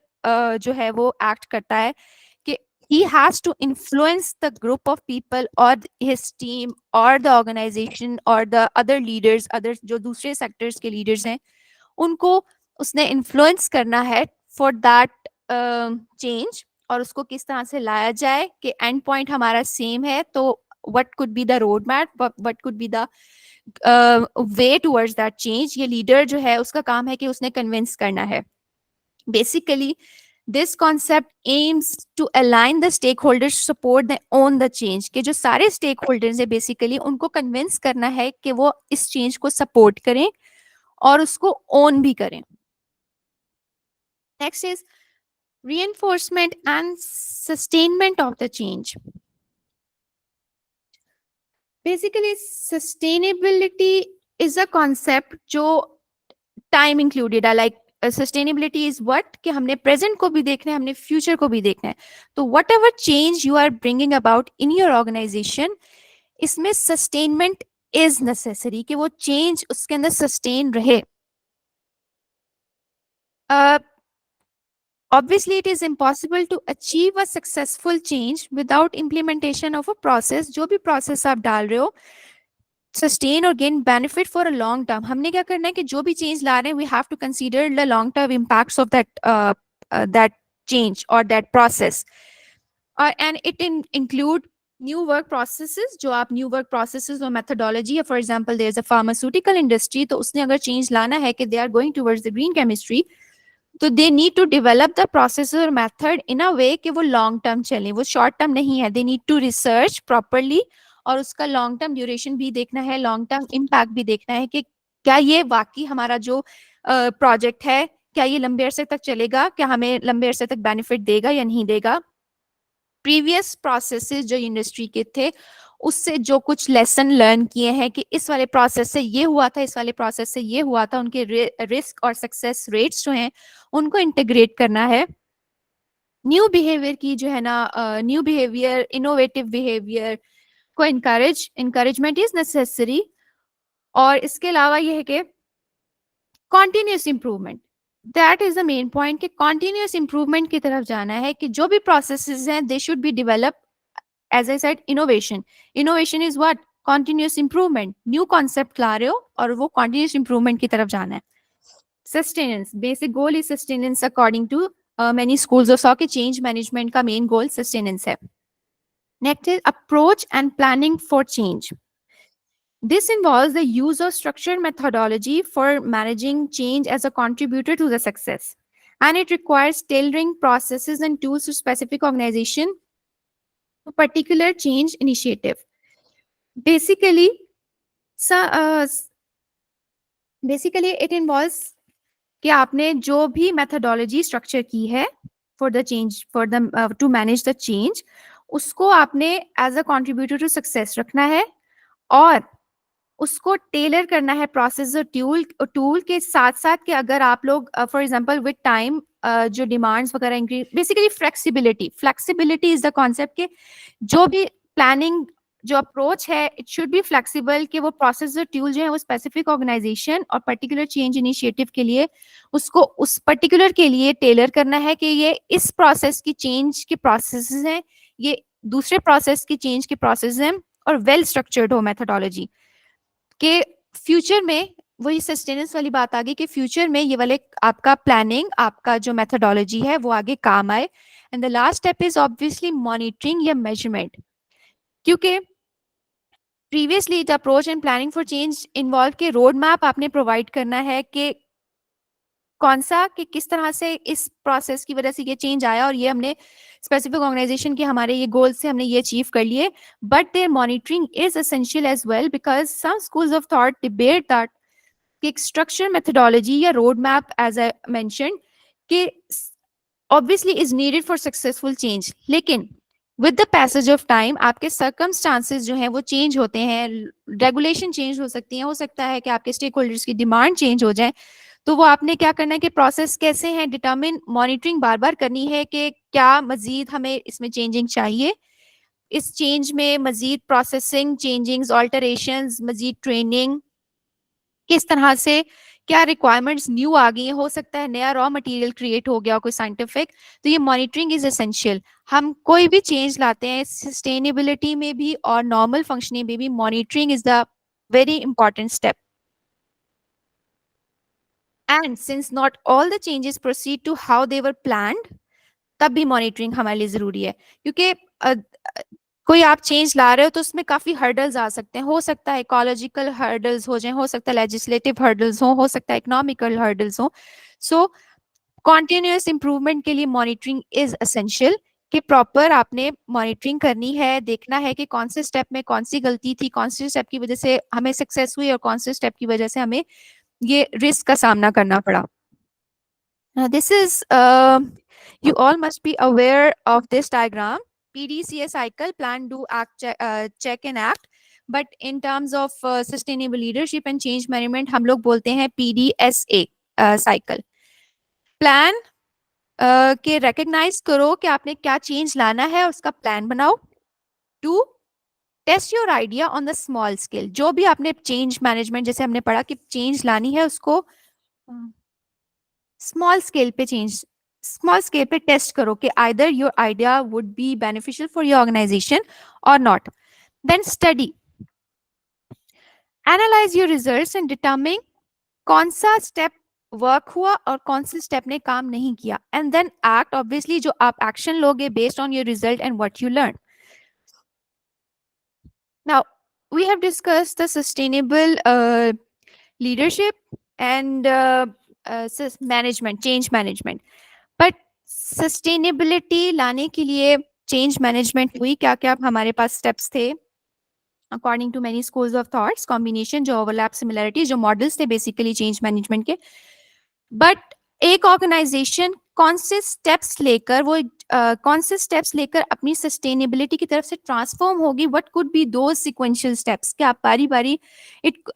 [SPEAKER 1] जो है वो एक्ट करता है कि he has to influence the group of people or his team or the organization or the other leaders, other जो दूसरे सेक्टर्स के लीडर्स हैं, उनको उसने इन्फ्लुएंस करना है फॉर दैट चेंज, और उसको किस तरह से लाया जाए कि एंड पॉइंट हमारा सेम है. तो what could be the roadmap, what could be the way towards that change. ये लीडर जो है उसका काम है कि उसने कन्विंस करना है. Basically this concept aims to align the stakeholders to support the own the change, कि जो सारे stakeholders है basically उनको कन्विंस करना है कि वो इस चेंज को सपोर्ट करें और उसको ओन भी करें. Next is reinforcement and sustainment of the change. Basically sustainability is a concept जो time included है. Like sustainability is what कि हमने present को भी देखना है, हमने future को भी देखना है. तो whatever change you are bringing about in your organization, इसमें sustainment is necessary, कि वो change उसके अंदर sustain रहे. Obviously it is impossible to achieve a successful change without implementation of a process. जो भी process आप डाल रहे हो, sustain or gain benefit for a long term. हमने क्या करना है कि जो भी change ला रहे हैं, we have to consider the long term impacts of that change or that process. And it include new work processes. जो आप new work processes or methodology, for example, there's a pharmaceutical industry, तो उसने अगर change लाना है कि they are going towards the green chemistry, तो they need to develop the process or method in a way कि वो long term चले, वो short term नहीं है. They need to research properly और उसका long term duration भी देखना है, long term impact भी देखना है कि क्या ये वाकई हमारा जो project है, क्या ये लंबे अरसे तक चलेगा, क्या हमें लंबे अरसे तक benefit देगा या नहीं देगा. Previous processes जो industry के थे, उससे जो कुछ लेसन लर्न किए हैं कि इस वाले प्रोसेस से ये हुआ था, इस वाले प्रोसेस से ये हुआ था, उनके रिस्क और सक्सेस रेट्स जो हैं उनको इंटीग्रेट करना है. न्यू बिहेवियर की जो है ना, न्यू बिहेवियर, इनोवेटिव बिहेवियर को encouragement इज नेसेसरी. और इसके अलावा ये है कि continuous improvement, that is the main point, कि कॉन्टिन्यूस इंप्रूवमेंट की तरफ जाना है, कि जो भी प्रोसेसेस हैं they should be develop. As I said, innovation is what? Continuous improvement. New concept ला रहे हो और वो continuous improvement की तरफ जाना है. Sustenance, basic goal is sustenance according to many schools of thought कि change management का main goal sustenance है. Next is approach and planning for change. This involves the use of structured methodology for managing change as a contributor to the success, and it requires tailoring processes and tools to specific organization, a particular change initiative. Basically it involves कि आपने जो भी methodology structure की है for the change, for the to manage the change, उसको आपने as a contributor to success रखना है. और उसको टेलर करना है प्रोसेस और टूल के साथ साथ कि अगर आप लोग फॉर एग्जांपल विद टाइम जो डिमांड्स वगैरह increase, basically flexibility is the concept के जो भी प्लानिंग जो अप्रोच है इट शुड बी फ्लेक्सिबल, कि वो प्रोसेस और टूल जो है वो स्पेसिफिक ऑर्गेनाइजेशन और पर्टिकुलर चेंज इनिशिएटिव के लिए उसको उस पर्टिकुलर के लिए टेलर करना है कि ये इस प्रोसेस की चेंज के प्रोसेस हैं, ये दूसरे प्रोसेस की चेंज के प्रोसेस हैं, और वेल स्ट्रक्चर्ड हो मेथोडोलॉजी के फ्यूचर में। वही सस्टेनेंस वाली बात आ गई कि फ्यूचर में ये वाले आपका प्लानिंग, आपका जो मेथोडोलॉजी है वो आगे काम आए। And the last step is obviously monitoring या मेजरमेंट, क्योंकि previously the approach and planning for change involve के रोड मैप आपने प्रोवाइड करना है कि कौन सा कि किस तरह से इस प्रोसेस की वजह से ये चेंज आया और ये हमने स्पेसिफिक ऑर्गेनाइजेशन के हमारे ये गोल से हमने ये अचीव कर लिए। But there monitoring is essential as well because some schools of thought debate that कि एक स्ट्रक्चर मेथोडोलॉजी या road map as I mention कि obviously is needed for successful change, लेकिन with the passage of time आपके circumstances जो हैं वो change होते हैं, रेगुलेशन चेंज हो सकती है, हो सकता है कि आपके स्टेक होल्डर्स की डिमांड चेंज हो जाए। तो वो आपने क्या करना है कि प्रोसेस कैसे हैं डिटरमिन, मॉनिटरिंग बार बार करनी है कि क्या मजीद हमें इसमें चेंजिंग चाहिए, इस चेंज में मजीद प्रोसेसिंग चेंजिंग्स, ऑल्टरेशंस, मजीद ट्रेनिंग, किस तरह से क्या रिक्वायरमेंट्स न्यू आ गई हैं, हो सकता है नया रॉ मटेरियल क्रिएट हो गया कोई साइंटिफिक। तो ये मॉनिटरिंग इज एसेंशियल। हम कोई भी चेंज लाते हैं सस्टेनेबिलिटी में भी और नॉर्मल फंक्शनिंग में भी, monitoring is the very important step. And since not all the changes proceed to how they were planned, तब भी मॉनिटरिंग हमारे लिए जरूरी है, क्योंकि कोई आप चेंज ला रहे हो तो उसमें काफी हर्डल्स आ सकते हैं, हो सकता है इकोलॉजिकल हर्डल्स हो जाए, हो सकता है लेजिस्लेटिव हर्डल्स हो सकता है इकोनॉमिकल हर्डल्स हो। सो कॉन्टिन्यूअस इंप्रूवमेंट के लिए मॉनिटरिंग इज एसेंशियल, कि प्रॉपर आपने मॉनिटरिंग करनी है, देखना है कि कौन से स्टेप में कौन सी गलती थी, कौन से स्टेप की वजह से हमें सक्सेस हुई और कौन से स्टेप की वजह से हमें ये रिस्क का सामना करना पड़ा। This is you all must be aware of this diagram. PDCA cycle, plan, do, act, check and act. But in terms of sustainable leadership and change management, हम लोग बोलते हैं PDSA cycle. Plan के recognize करो कि आपने क्या change लाना है और उसका plan बनाओ. 2, test your idea on the small scale. जो भी आपने चेंज मैनेजमेंट जैसे हमने पढ़ा कि चेंज लानी है उसको स्मॉल स्केल पे टेस्ट करो कि either your idea would be beneficial for your organisation और not. Then study, analyse your results and determine कौन सा स्टेप वर्क हुआ और कौन से स्टेप ने काम नहीं किया. एंड देन एक्ट, ऑब्वियसली जो आप एक्शन लोगे based on your result and what you learn. Now, we have discussed the sustainable leadership and management, change management. But sustainability लाने के लिए change management हुई क्या क्या हमारे पास steps थे according to many schools of thoughts, combination जो overlap similarities जो models थे basically change management के. But एक ऑर्गेनाइजेशन कौन से स्टेप्स लेकर अपनी सस्टेनेबिलिटी की तरफ से ट्रांसफॉर्म होगी, what could be those sequential steps. क्या आप बारी बारी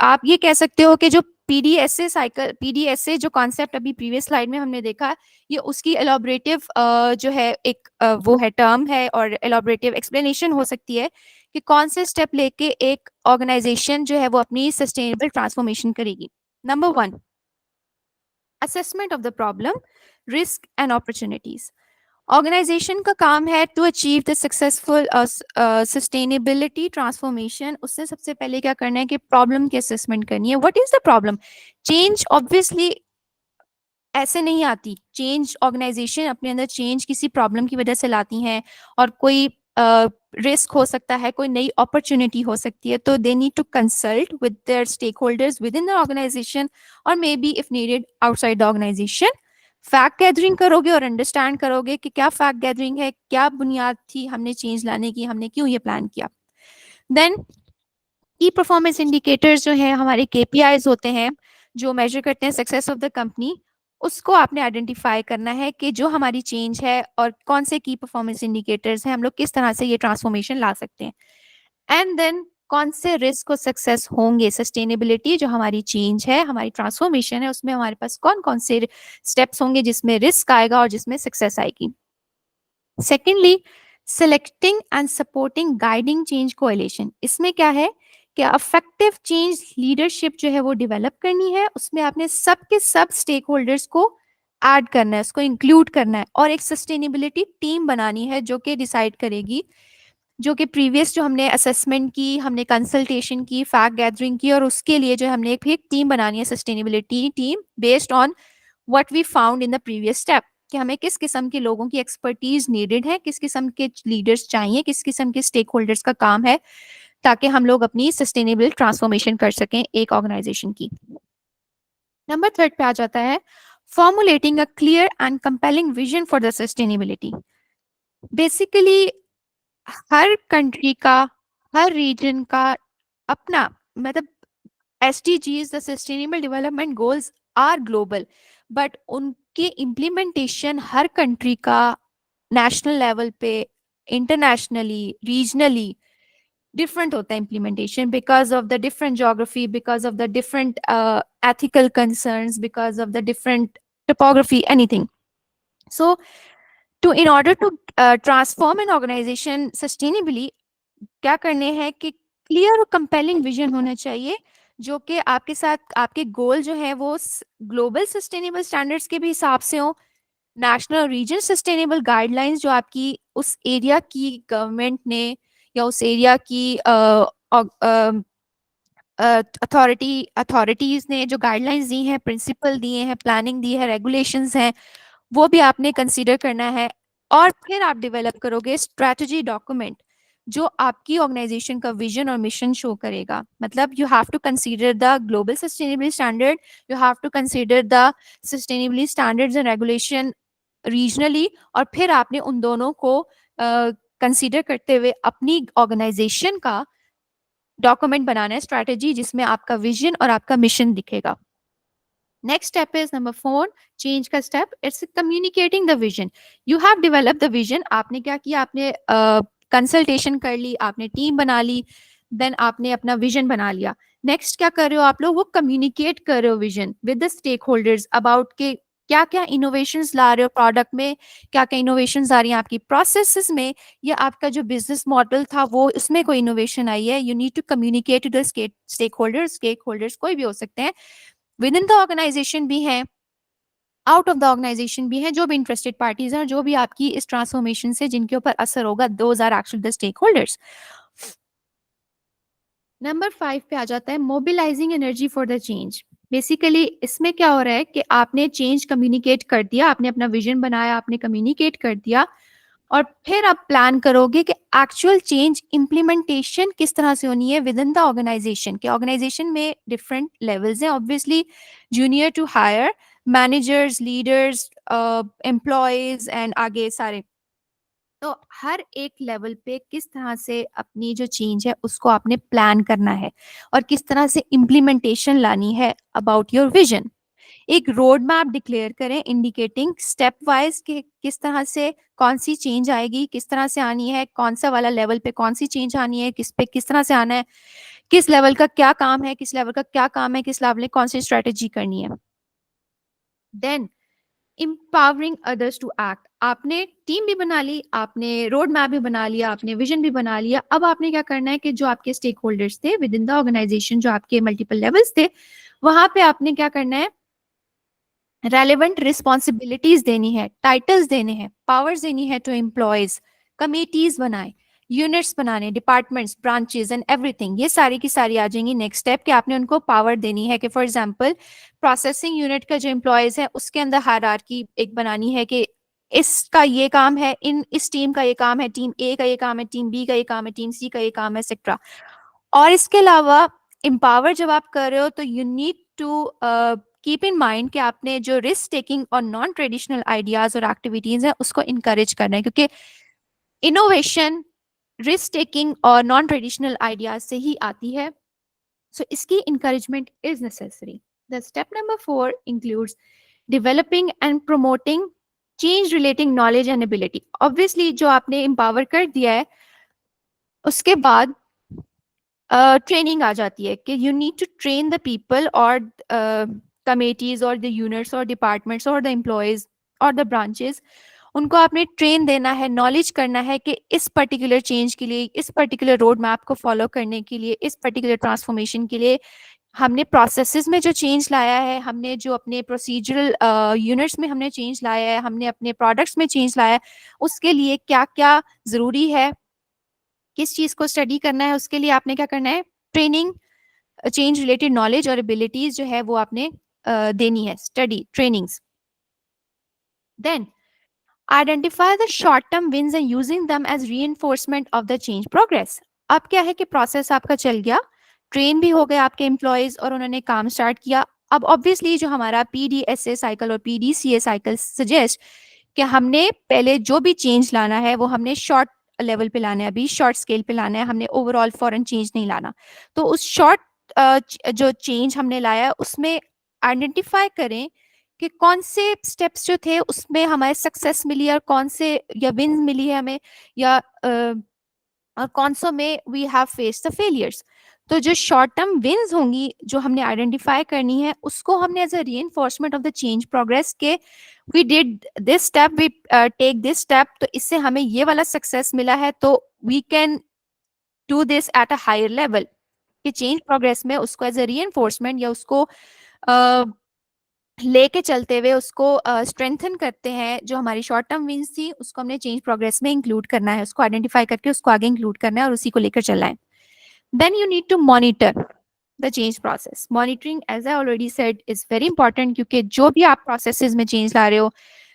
[SPEAKER 1] आप ये कह सकते हो कि जो पीडीएसए साइकिल, पीडीएसए जो कॉन्सेप्ट अभी प्रीवियस स्लाइड में हमने देखा, ये उसकी एलॉबरेटिव जो है एक वो है टर्म है और एलॉबरेटिव एक्सप्लेनेशन हो सकती है कि कौन से स्टेप लेके एक ऑर्गेनाइजेशन जो है वो अपनी सस्टेनेबल ट्रांसफॉर्मेशन करेगी. Number 1, assessment of the problem, risk and opportunities. Organisation का काम है to achieve the successful sustainability transformation. उससे सबसे पहले क्या करना है कि प्रॉब्लम की असेसमेंट करनी है. What is the problem? Change obviously ऐसे नहीं आती. चेंज ऑर्गेनाइजेशन अपने अंदर चेंज किसी प्रॉब्लम की वजह से लाती हैं और कोई रिस्क हो सकता है, कोई नई अपॉर्चुनिटी हो सकती है. तो they need to consult with their stakeholders within the organisation और maybe if needed outside the organisation. Fact gathering करोगे और अंडरस्टैंड करोगे कि क्या फैक्ट गैदरिंग है, क्या बुनियाद थी हमने चेंज लाने की, हमने क्यों ये प्लान किया. देन की परफॉर्मेंस इंडिकेटर्स जो है हमारे KPIs होते हैं जो मेजर करते हैं सक्सेस ऑफ द कंपनी. उसको आपने आइडेंटिफाई करना है कि जो हमारी चेंज है और कौन से की परफॉर्मेंस इंडिकेटर्स हैं, हम लोग किस तरह से ये ट्रांसफॉर्मेशन ला सकते हैं. एंड देन कौन से रिस्क को सक्सेस होंगे, सस्टेनेबिलिटी जो हमारी चेंज है, हमारी ट्रांसफॉर्मेशन है, उसमें हमारे पास कौन कौन से स्टेप्स होंगे जिसमें रिस्क आएगा और जिसमें सक्सेस आएगी। Secondly, selecting and supporting guiding change coalition. इसमें क्या है कि अफेक्टिव चेंज लीडरशिप जो है वो डेवलप करनी है, उसमें आपने सबके सब स्टेक होल्डर्स को ऐड करना है, उसको इंक्लूड करना है, और एक सस्टेनेबिलिटी टीम बनानी है जो कि डिसाइड करेगी, जो कि प्रीवियस जो हमने असेसमेंट की, हमने कंसल्टेशन की, फैक्ट गैदरिंग की, और उसके लिए जो हमने एक टीम बनानी है, sustainability team, based on what we found in the previous step, कि हमें किस किस्म के लोगों की एक्सपर्टीज नीडेड है, किस किस्म के लीडर्स चाहिए, किस किस्म के स्टेक होल्डर्स का काम है, ताकि हम लोग अपनी सस्टेनेबल ट्रांसफॉर्मेशन कर सकें एक ऑर्गेनाइजेशन की। नंबर थर्ड पे आ जाता है formulating a clear and compelling vision for the sustainability. Basically हर कंट्री का, हर रीजन का अपना, मतलब SDGs, the sustainable development goals are global, but उनके इम्प्लीमेंटेशन हर कंट्री का नेशनल लेवल पे, इंटरनेशनली, रीजनली डिफरेंट होता है implementation, because of the different geography, because of the different ethical concerns, because of the different topography, anything. So in order to transform an organization sustainably, क्या करने हैं कि clear और compelling vision होना चाहिए, जो कि आपके साथ आपके गोल जो है वो ग्लोबल सस्टेनेबल स्टैंडर्ड्स के भी हिसाब से हो, नेशनल रीजन सस्टेनेबल गाइडलाइंस जो आपकी उस एरिया की गवर्नमेंट ने या उस एरिया की अथॉरिटीज ने जो गाइडलाइंस दी हैं, प्रिंसिपल दिए हैं, प्लानिंग दी है, रेगुलेशंस हैं, वो भी आपने कंसीडर करना है. और फिर आप डेवलप करोगे स्ट्रेटजी डॉक्यूमेंट जो आपकी ऑर्गेनाइजेशन का विजन और मिशन शो करेगा. मतलब you have to consider the global sustainability standard, you have to consider the sustainability standards and regulation regionally, और फिर आपने उन दोनों को कंसीडर करते हुए अपनी ऑर्गेनाइजेशन का डॉक्यूमेंट बनाना है, स्ट्रेटजी, जिसमें आपका विजन और आपका मिशन दिखेगा. Next step is number 4, change का step. It's communicating the vision. You have developed the vision. आपने क्या किया, आपने कंसल्टेशन कर ली, आपने टीम बना ली, देन आपने अपना विजन बना लिया. नेक्स्ट क्या कर रहे हो आप लोग, वो कम्युनिकेट कर रहे हो vision with the stakeholders about के क्या क्या इनोवेशंस ला रहे हो प्रोडक्ट में, क्या क्या इनोवेशंस आ रही हैं आपकी प्रोसेसेस में, या आपका जो बिजनेस मॉडल था वो उसमें कोई इनोवेशन आई है. You need to communicate to the stakeholders कोई भी हो सकते हैं, विद इन द ऑर्गेनाइजेशन भी हैं, आउट ऑफ द ऑर्गेनाइजेशन भी हैं, जो भी इंटरेस्टेड पार्टीज हैं, जो भी आपकी इस ट्रांसफॉर्मेशन से जिनके ऊपर असर होगा, those are actually the stakeholders. Number 5 पे आ जाता है mobilising energy for the change. Basically इसमें क्या हो रहा है कि आपने चेंज कम्युनिकेट कर दिया, आपने अपना विजन बनाया, आपने कम्युनिकेट कर दिया, और फिर आप प्लान करोगे कि एक्चुअल चेंज इम्प्लीमेंटेशन किस तरह से होनी है विद इन द ऑर्गेनाइजेशन. के ऑर्गेनाइजेशन में डिफरेंट लेवल्स हैं, obviously junior to higher, managers, leaders, employees and आगे सारे. तो हर एक लेवल पे किस तरह से अपनी जो चेंज है उसको आपने प्लान करना है और किस तरह से इम्प्लीमेंटेशन लानी है अबाउट योर विजन. एक रोड मैप डिक्लेयर करें इंडिकेटिंग स्टेप वाइज कि किस तरह से कौन सी चेंज आएगी, किस तरह से आनी है, कौन सा वाला लेवल पे कौन सी चेंज आनी है, किस पे किस तरह से आना है, किस लेवल का क्या काम है, किस लेवल का क्या काम है, किस लेवल में कौन सी स्ट्रेटेजी करनी है. Then empowering others to act. आपने टीम भी बना ली, आपने रोड मैप भी बना लिया, आपने विजन भी बना लिया. अब आपने क्या करना है कि जो आपके स्टेक होल्डर्स थे विद इन द ऑर्गेनाइजेशन, जो आपके मल्टीपल लेवल्स थे, वहां पे आपने क्या करना है, रेलेवेंट रिस्पॉन्सिबिलिटीज देनी है, टाइटल्स देने हैं, पावर्स देनी है टू एम्प्लॉयज, कमेटीज बनाए, यूनिट्स बनाने, डिपार्टमेंट्स, ब्रांचेस एंड एवरीथिंग. ये सारी की सारी आ जाएंगी नेक्स्ट स्टेप कि आपने उनको पावर देनी है. कि फॉर एग्जांपल प्रोसेसिंग यूनिट का जो एम्प्लॉयज है उसके अंदर हायरार्की एक बनानी है कि इसका ये काम है, इस टीम का ये काम है, टीम ए का ये काम है, टीम बी का ये काम है, टीम सी का ये काम है, एक्सेट्रा. और इसके अलावा एम्पावर जब आप कर रहे हो तो you need to keep in mind कि आपने जो रिस्क टेकिंग और नॉन ट्रेडिशनल आइडियाज और एक्टिविटीज हैं उसको इनकरेज करना है, क्योंकि इनोवेशन रिस्क टेकिंग और नॉन ट्रेडिशनल आइडियाज से ही आती है. सो इसकी encouragement is necessary. The step number 4 includes developing and promoting change relating knowledge and ability. Obviously जो आपने एम्पावर कर दिया है उसके बाद ट्रेनिंग आ जाती है कि you need to train the people और कमेटीज और द यूनिट्स और डिपार्टमेंट्स और द एम्प्लॉयज और द ब्रांचेस, उनको आपने ट्रेन देना है, नॉलेज करना है कि इस पर्टिकुलर चेंज के लिए, इस पर्टिकुलर रोड मैप को फॉलो करने के लिए, इस पर्टिकुलर ट्रांसफॉर्मेशन के लिए हमने प्रोसेसेस में जो चेंज लाया है, हमने जो अपने प्रोसीजरल यूनिट्स में हमने चेंज लाया है, हमने अपने प्रोडक्ट्स में चेंज लाया है, उसके लिए क्या क्या ज़रूरी है, किस चीज़ को स्टडी करना है, उसके लिए आपने क्या करना है, ट्रेनिंग, चेंज रिलेटेड नॉलेज और एबिलिटीज जो है वो आपने देनी है, study trainings. Then identify the short term wins and using them as reinforcement of the change progress. अब क्या है कि प्रोसेस आपका चल गया, ट्रेन भी हो गए आपके एम्प्लॉयज और उन्होंने काम स्टार्ट किया. अब ऑब्वियसली जो हमारा PDSA साइकिल और PDCA साइकिल सजेस्ट कि हमने पहले जो भी चेंज लाना है वो हमने शॉर्ट लेवल पे लाना है, अभी शॉर्ट स्केल पे लाना है, हमने ओवरऑल फॉरन चेंज नहीं लाना. तो उस शॉर्ट जो चेंज हमने लाया है उसमें आइडेंटिफाई करें कि कौन से स्टेप्स जो थे उसमें हमारे सक्सेस मिली और कौन से या विन मिली है हमें, या और कौन सो में we have face the failures. तो जो शॉर्ट टर्म विन्स होंगी जो हमने आइडेंटिफाई करनी है उसको हमने as a reinforcement of the change progress के we did this step, we take this step, तो इससे हमें ये वाला सक्सेस मिला है, तो we can do this at a higher level. कि चेंज प्रोग्रेस में उसको एज अ रीइंफोर्समेंट या उसको लेके चलते हुए उसको स्ट्रेंथन करते हैं. जो हमारी शॉर्ट टर्म विन्स थी उसको हमने चेंज प्रोग्रेस में इंक्लूड करना है, उसको आइडेंटिफाई करके उसको आगे इंक्लूड करना है और उसी को लेकर चलना है. Then you need to monitor the change process. Monitoring as I already said is very important, क्योंकि जो भी आप प्रोसेसेस में चेंज ला रहे हो,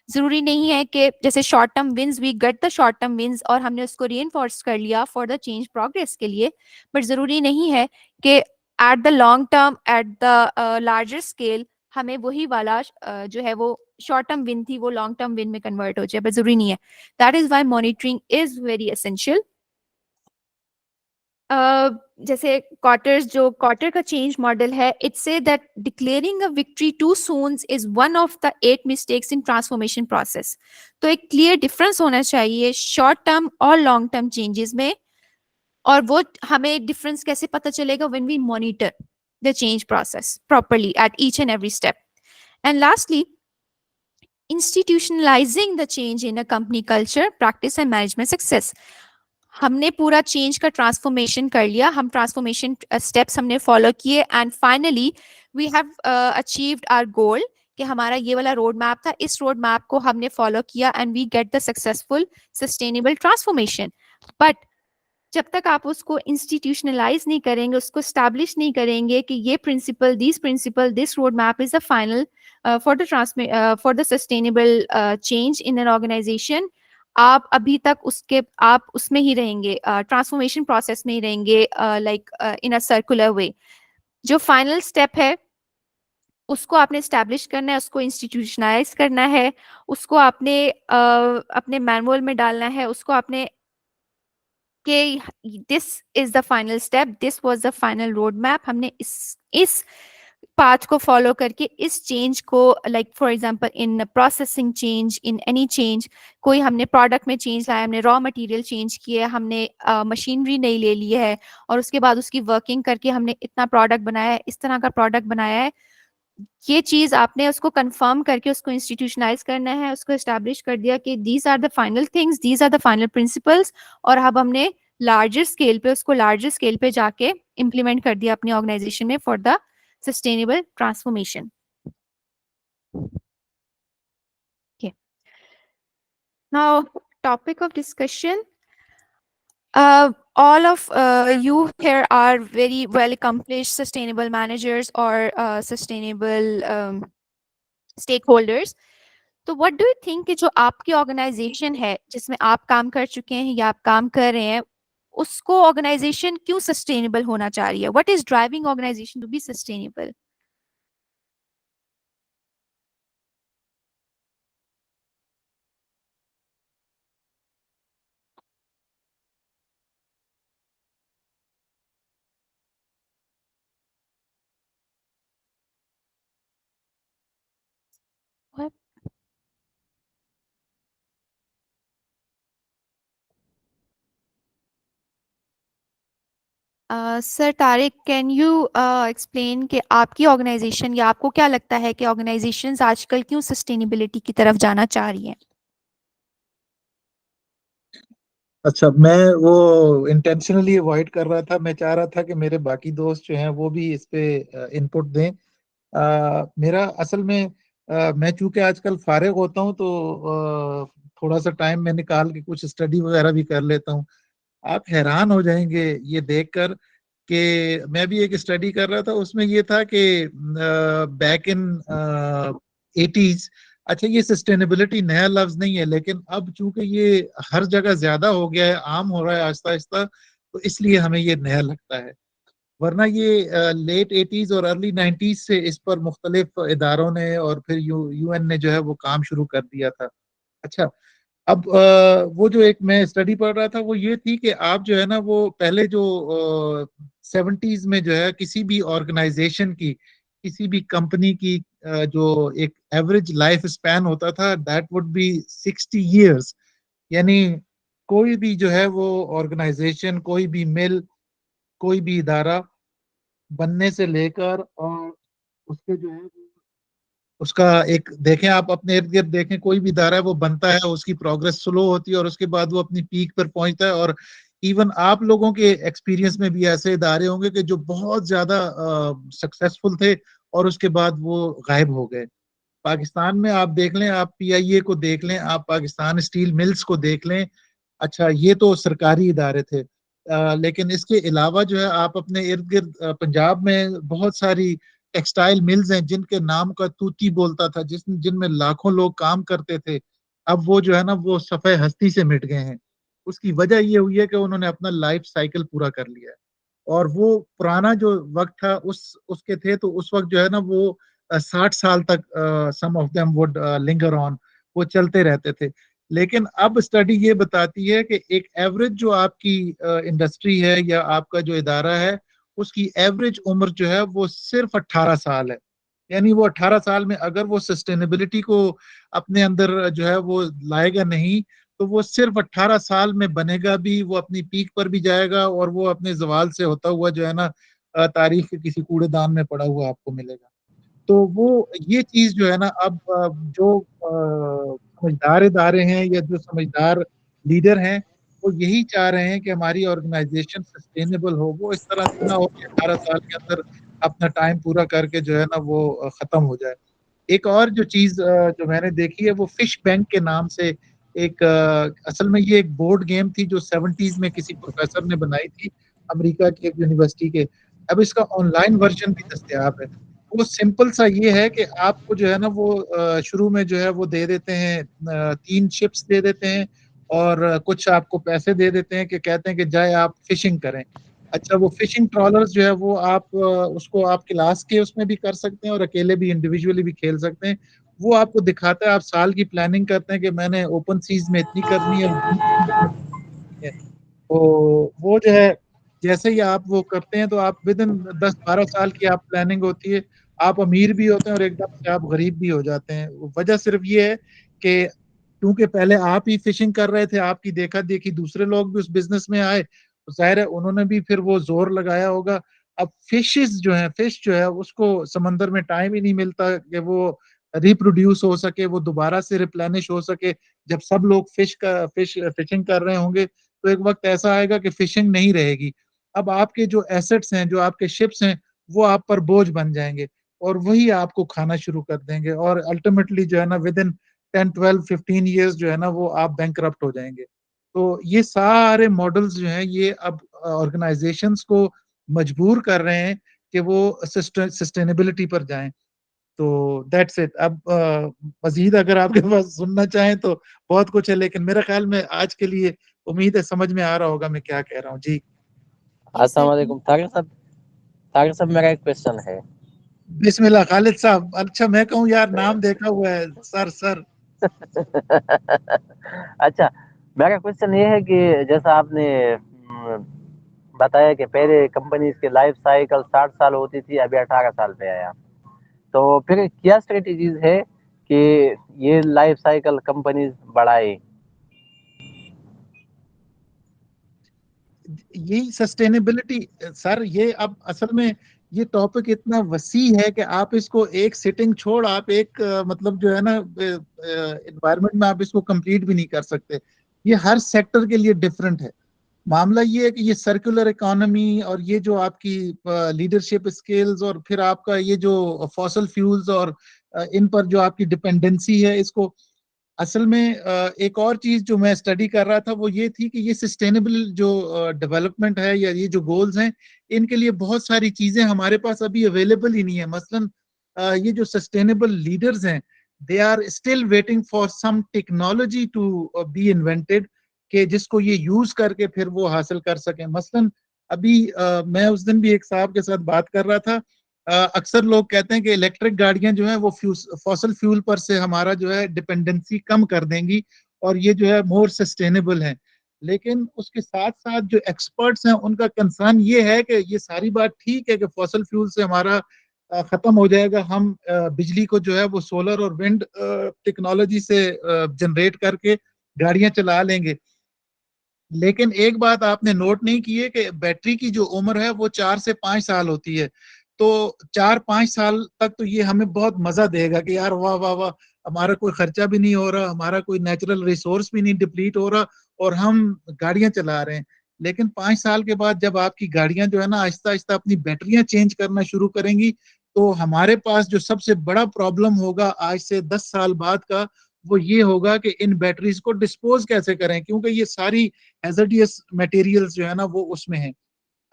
[SPEAKER 1] जरूरी नहीं है कि जैसे short term wins, we get the short term wins और हमने उसको रीइंफोर्स कर लिया फॉर द चेंज प्रोग्रेस के लिए, बट जरूरी नहीं है कि at the long term, at the larger scale हमें वही वाला जो है वो शॉर्ट टर्म विन थी वो लॉन्ग टर्म विन में कन्वर्ट हो जाए, बट जरूरी नहीं है. That is why monitoring is very essential. जैसे क्वार्टर्स, जो क्वार्टर का चेंज मॉडल है, it say that declaring a victory too soon is one of the 8 mistakes in transformation process. तो एक क्लियर डिफरेंस होना चाहिए शॉर्ट टर्म और long term changes में, और वो हमें डिफरेंस कैसे पता चलेगा, when we monitor the change process properly at each and every step. And lastly, institutionalizing the change in a company culture, practice and management success. हमने पूरा चेंज का ट्रांसफॉर्मेशन कर लिया, हम ट्रांसफॉर्मेशन स्टेप्स हमने फॉलो किए and finally we have achieved our goal कि हमारा ये वाला रोड मैप था, इस रोड मैप को हमने फॉलो किया and we get the successful sustainable transformation. But जब तक आप उसको इंस्टीट्यूशनलाइज नहीं करेंगे, उसको स्टैब्लिश नहीं करेंगे कि ये principle, this road map is the final for the sustainable change in an organisation, आप अभी तक उसके आप उसमें ही रहेंगे, ट्रांसफॉर्मेशन प्रोसेस में ही रहेंगे, लाइक इन अ सर्कुलर वे. जो फाइनल स्टेप है उसको आपने स्टैब्लिश करना है, उसको इंस्टीट्यूशनलाइज करना है, उसको आपने अपने मैनुअल में डालना है, उसको आपने कि this is the final step, this was the final road map. हमने इस पाथ को फॉलो करके इस चेंज को, like for example in processing change, in any change, कोई हमने प्रोडक्ट में चेंज लाया, हमने रॉ मटेरियल चेंज किया, हमने मशीनरी नई ले ली है और उसके बाद उसकी वर्किंग करके हमने इतना प्रोडक्ट बनाया है, इस तरह का प्रोडक्ट बनाया है, ये चीज आपने उसको कंफर्म करके उसको इंस्टीट्यूशनलाइज करना है, उसको एस्टैब्लिश कर दिया कि these are the final things, these are the final principles, और अब हमने लार्जर स्केल पे उसको लार्जर स्केल पे जाके इम्प्लीमेंट कर दिया अपनी ऑर्गेनाइजेशन में for the sustainable transformation. Okay. Now, topic of discussion. All of you here are very well accomplished sustainable managers or sustainable stakeholders. तो व्हाट डू यू थिंक कि जो आपकी ऑर्गेनाइजेशन है जिसमें आप काम कर चुके हैं या आप काम कर रहे हैं, उसको ऑर्गेनाइजेशन क्यों सस्टेनेबल होना चाह रही है? What is driving organisation to be sustainable? Sir Tariq, can you explain कि आपकी ऑर्गेनाइजेशन या आपको क्या लगता है कि ऑर्गेनाइजेशंस आजकल क्यों सस्टेनेबिलिटी की तरफ जाना चाह रही हैं?
[SPEAKER 4] अच्छा, मैं वो इंटेंशनली अवॉइड कर रहा था। मैं चाह रहा था कि मेरे बाकी दोस्त जो हैं वो भी इस पे इनपुट दें। मेरा असल में मैं चूंकि आजकल फारिग होता हूँ तो थोड़ा सा टाइम मैं निकाल के कुछ स्टडी वगैरह भी कर लेता हूँ। आप हैरान हो जाएंगे ये देखकर कि मैं भी एक स्टडी कर रहा था, उसमें ये था कि बैक इन 80s, अच्छा ये सस्टेनेबिलिटी नया लफ्ज नहीं है, लेकिन अब चूंकि ये हर जगह ज्यादा हो गया है, आम हो रहा है आहिस्ता आहिस्ता, तो इसलिए हमें ये नया लगता है। वरना ये लेट 80s और अर्ली 90s से इस पर मुख्तलिफ इदारों ने और फिर यूएन ने जो है वो काम शुरू कर दिया था। अच्छा, अब वो जो एक मैं स्टडी पढ़ रहा था वो ये थी कि आप जो है ना वो पहले जो 70s में जो है किसी भी ऑर्गेनाइजेशन की, किसी भी कंपनी की जो एक एवरेज लाइफ स्पैन होता था दैट वुड बी 60 years। यानी कोई भी जो है वो ऑर्गेनाइजेशन, कोई भी मिल, कोई भी इदारा बनने से लेकर और उसके जो है उसका एक देखें, आप अपने इर्द गिर्द देखें, कोई भी इदारा है वो बनता है, उसकी प्रोग्रेस स्लो होती है और उसके बाद वो अपनी पीक पर पहुंचता है। और इवन आप लोगों के एक्सपीरियंस में भी ऐसे इदारे होंगे कि जो बहुत ज्यादा सक्सेसफुल थे और उसके बाद वो गायब हो गए। पाकिस्तान में आप देख लें, आप पीआईए को देख लें, आप पाकिस्तान स्टील मिल्स को देख लें। अच्छा, ये तो सरकारी इदारे थे, लेकिन इसके अलावा जो है आप अपने इर्द गिर्द पंजाब में बहुत सारी टेक्सटाइल मिल्स हैं जिनके नाम का तूती बोलता था, जिनमें लाखों लोग काम करते थे। अब वो जो है ना वो सफ़े हस्ती से मिट गए हैं। उसकी वजह ये हुई है कि उन्होंने अपना लाइफ साइकिल पूरा कर लिया है। और वो पुराना जो वक्त था उसके थे, तो उस वक्त जो है ना वो 60 साल तक some of them would linger on, वो चलते रहते थे। लेकिन अब स्टडी ये बताती है कि एक एवरेज जो आपकी इंडस्ट्री है या आपका जो इदारा है, उसकी एवरेज उम्र जो है वो सिर्फ 18 साल है। यानी वो 18 साल में अगर वो सस्टेनेबिलिटी को अपने अंदर जो है वो लाएगा नहीं, तो वो सिर्फ 18 साल में बनेगा भी, वो अपनी पीक पर भी जाएगा और वो अपने जवाल से होता हुआ जो है ना तारीख के किसी कूड़ेदान में पड़ा हुआ आपको मिलेगा। तो वो ये चीज जो है ना अब जो समझदार इदारे हैं या जो समझदार लीडर हैं, वो यही चाह रहे हैं कि हमारी ऑर्गेनाइजेशन सस्टेनेबल हो। वो इस तरह से ना हो कि 18 साल के अंदर अपना टाइम पूरा करके जो है ना वो खत्म हो जाए। एक और जो चीज जो मैंने देखी है वो फिश बैंक के नाम से एक असल में ये एक बोर्ड गेम थी जो 70s में किसी प्रोफेसर ने बनाई थी, अमेरिका की एक यूनिवर्सिटी के। अब इसका ऑनलाइन वर्जन भी दस्तयाब है। वो सिंपल सा ये है कि आपको जो है ना वो शुरू में जो है वो दे देते हैं 3 शिप्स दे देते हैं और कुछ आपको पैसे दे देते हैं कि कहते हैं कि जाए आप फिशिंग करें। अच्छा, वो फिशिंग ट्रॉलर्स जो है वो आप उसको आप क्लास के उसमें भी कर सकते हैं और अकेले भी इंडिविजुअली भी खेल सकते हैं। वो आपको दिखाता है, आप साल की प्लानिंग करते हैं कि मैंने ओपन सीज में इतनी करनी है और डीप सीज में इतनी है। तो वो जो है जैसे ही आप वो करते हैं तो आप विद इन 10-12 साल की आप प्लानिंग होती है, आप अमीर भी होते हैं और एकदम से आप गरीब भी हो जाते हैं। वजह सिर्फ ये है कि क्योंकि पहले आप ही फिशिंग कर रहे थे, आपकी देखा देखी दूसरे लोग भी उस बिजनेस में आए, तो जाहिर है उन्होंने भी फिर वो जोर लगाया होगा। अब फिश जो है उसको समंदर में टाइम ही नहीं मिलता कि वो रिप्रोड्यूस हो सके, वो दोबारा से रिप्लेनिश हो सके। जब सब लोग फिशिंग कर रहे होंगे तो एक वक्त ऐसा आएगा कि फिशिंग नहीं रहेगी। अब आपके जो एसेट्स हैं, जो आपके शिप्स हैं, वो आप पर बोझ बन जाएंगे और वही आपको खाना शुरू कर देंगे और अल्टीमेटली जो है ना विद इन 10-12-15 ईयर्स जो है ना वो आप बैंक हो जाएंगे। तो ये सारे मॉडल्स जो हैं ये अब ऑर्गेनाइजेशंस को मजबूर कर रहे हैं कि वो सस्टेनेबिलिटी पर जाएं। तो दैट्स इट। अब मजीद अगर आपके पास सुनना चाहें तो बहुत कुछ है, लेकिन मेरा ख्याल में आज के लिए उम्मीद है समझ में आ रहा होगा मैं क्या कह रहा हूँ। जी,
[SPEAKER 5] अस्सलाम वालेकुम तारिक साहब, मेरा एक क्वेश्चन है।
[SPEAKER 4] बिस्मिल्लाह खालिद साहब। अच्छा, मैं कहूँ यार नाम देखा हुआ है सर।
[SPEAKER 5] अच्छा, मेरा क्वेश्चन ये है कि जैसा आपने बताया कि पहले कंपनीज के लाइफ साइकिल 60 साल होती थी, अभी 18 साल पे आया, तो फिर क्या स्ट्रेटेजीज है कि ये लाइफ साइकिल कंपनीज बढ़ाए?
[SPEAKER 4] यही सस्टेनेबिलिटी सर, ये अब असल में ये टॉपिक इतना वसी है कि आप इसको एक सिटिंग छोड़, आप एक मतलब जो है ना एनवायरनमेंट में आप इसको कंप्लीट भी नहीं कर सकते। ये हर सेक्टर के लिए डिफरेंट है। मामला ये है कि ये सर्कुलर इकोनॉमी और ये जो आपकी लीडरशिप स्किल्स और फिर आपका ये जो फॉसल फ्यूल्स और इन पर जो आपकी डिपेंडेंसी है, इसको असल में एक और चीज जो मैं स्टडी कर रहा था वो ये थी कि ये सस्टेनेबल जो डेवलपमेंट है या ये जो गोल्स हैं, इनके लिए बहुत सारी चीजें हमारे पास अभी अवेलेबल ही नहीं है। मसलन ये जो सस्टेनेबल लीडर्स हैं, they are still waiting for some technology to be invented, कि जिसको ये यूज करके फिर वो हासिल कर सकें। मसलन अभी मैं उस दिन भी एक साहब के साथ बात कर रहा था। अक्सर लोग कहते हैं कि इलेक्ट्रिक गाड़ियां जो है वो फॉसल फ्यूल पर से हमारा जो है डिपेंडेंसी कम कर देंगी और ये जो है मोर सस्टेनेबल है। लेकिन उसके साथ साथ जो एक्सपर्ट्स हैं उनका कंसर्न ये है कि ये सारी बात ठीक है कि फॉसल फ्यूल से हमारा खत्म हो जाएगा, हम बिजली को जो है वो सोलर और विंड टेक्नोलॉजी से जनरेट करके गाड़ियां चला लेंगे। लेकिन एक बात आपने नोट नहीं की है कि बैटरी की जो उम्र है वो 4 से 5 साल होती है। तो 4-5 साल तक तो ये हमें बहुत मजा देगा कि यार वाह वाह वाह, हमारा कोई खर्चा भी नहीं हो रहा, हमारा कोई नेचुरल रिसोर्स भी नहीं डिप्लीट हो रहा और हम गाड़ियां चला रहे हैं। लेकिन 5 साल के बाद जब आपकी गाड़ियां जो है ना आहिस्ता आहिस्ता अपनी बैटरियां चेंज करना शुरू करेंगी, तो हमारे पास जो सबसे बड़ा प्रॉब्लम होगा आज से 10 साल बाद का, वो ये होगा कि इन बैटरीज को डिस्पोज कैसे करें, क्योंकि ये सारी हैजर्डियस मटेरियल्स जो है ना वो उसमें है।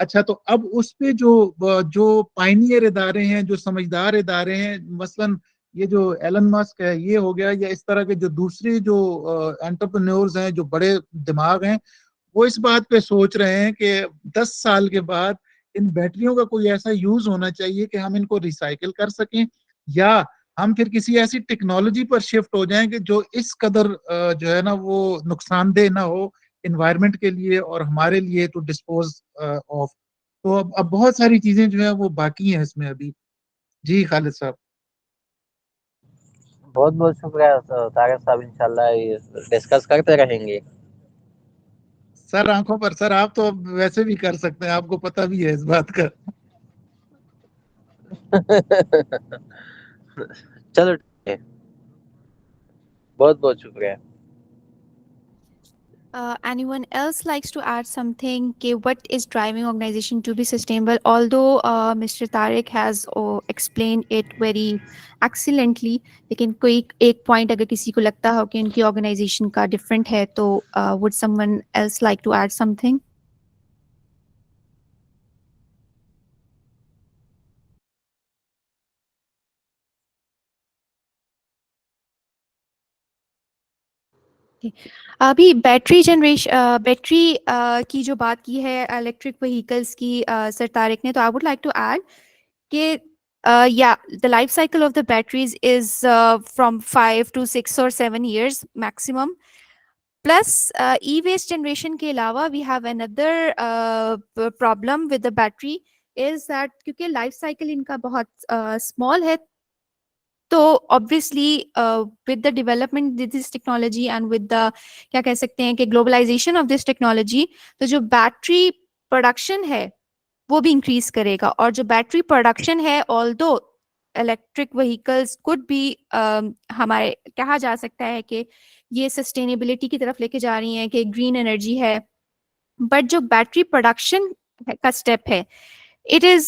[SPEAKER 4] अच्छा, तो अब उस पे जो जो पाइनियर इदारे हैं, जो समझदार इदारे हैं, मसलन ये जो एलन मस्क है ये हो गया, या इस तरह के जो दूसरे जो एंटरप्रेन्योर्स हैं, जो बड़े दिमाग हैं, वो इस बात पे सोच रहे हैं कि 10 साल के बाद इन बैटरियों का कोई ऐसा यूज होना चाहिए कि हम इनको रिसाइकिल कर सकें, या हम फिर किसी ऐसी टेक्नोलॉजी पर शिफ्ट हो जाएं कि जो इस कदर जो है ना वो नुकसानदेह ना हो इन्वायरमेंट के लिए और हमारे लिए, तो डिस्पोज ऑफ। तो अब बहुत सारी चीजें जो है वो बाकी हैं इसमें अभी। जी खालिद साहब।
[SPEAKER 5] बहुत बहुत शुक्रिया तारिक साहब, इंशाल्लाह ये डिस्कस करते रहेंगे।
[SPEAKER 4] सर आंखों पर सर, आप तो अब वैसे भी कर सकते हैं, आपको पता भी है इस बात का।
[SPEAKER 5] चलो ठीक है, बहुत बहुत शुक्रिया।
[SPEAKER 1] Anyone else likes to add something? Okay, what is driving organization to be sustainable? Although Mr. Tariq has explained it very excellently, लेकिन कोई एक point अगर किसी को लगता हो कि उनकी organization का different है, तो would someone else like to add something? अभी बैटरी की जो बात की है इलेक्ट्रिक व्हीकल्स की सर तारिक ने, तो I would like to add कि yeah, the life cycle of the batteries is from 5 to 6 or 7 years maximum. Plus e-waste generation के अलावा we have another problem with the battery is that क्योंकि life cycle इनका बहुत small है, तो obviously with the development this technology and with the क्या कह सकते हैं कि ग्लोबलाइजेशन ऑफ दिस टेक्नोलॉजी, तो जो बैटरी प्रोडक्शन है वो भी इंक्रीज करेगा। और जो बैटरी प्रोडक्शन है, although electric vehicles could be हमारे कहा जा सकता है कि ये सस्टेनेबिलिटी की तरफ लेके जा रही हैं कि ग्रीन एनर्जी है, बट जो बैटरी प्रोडक्शन का स्टेप है it is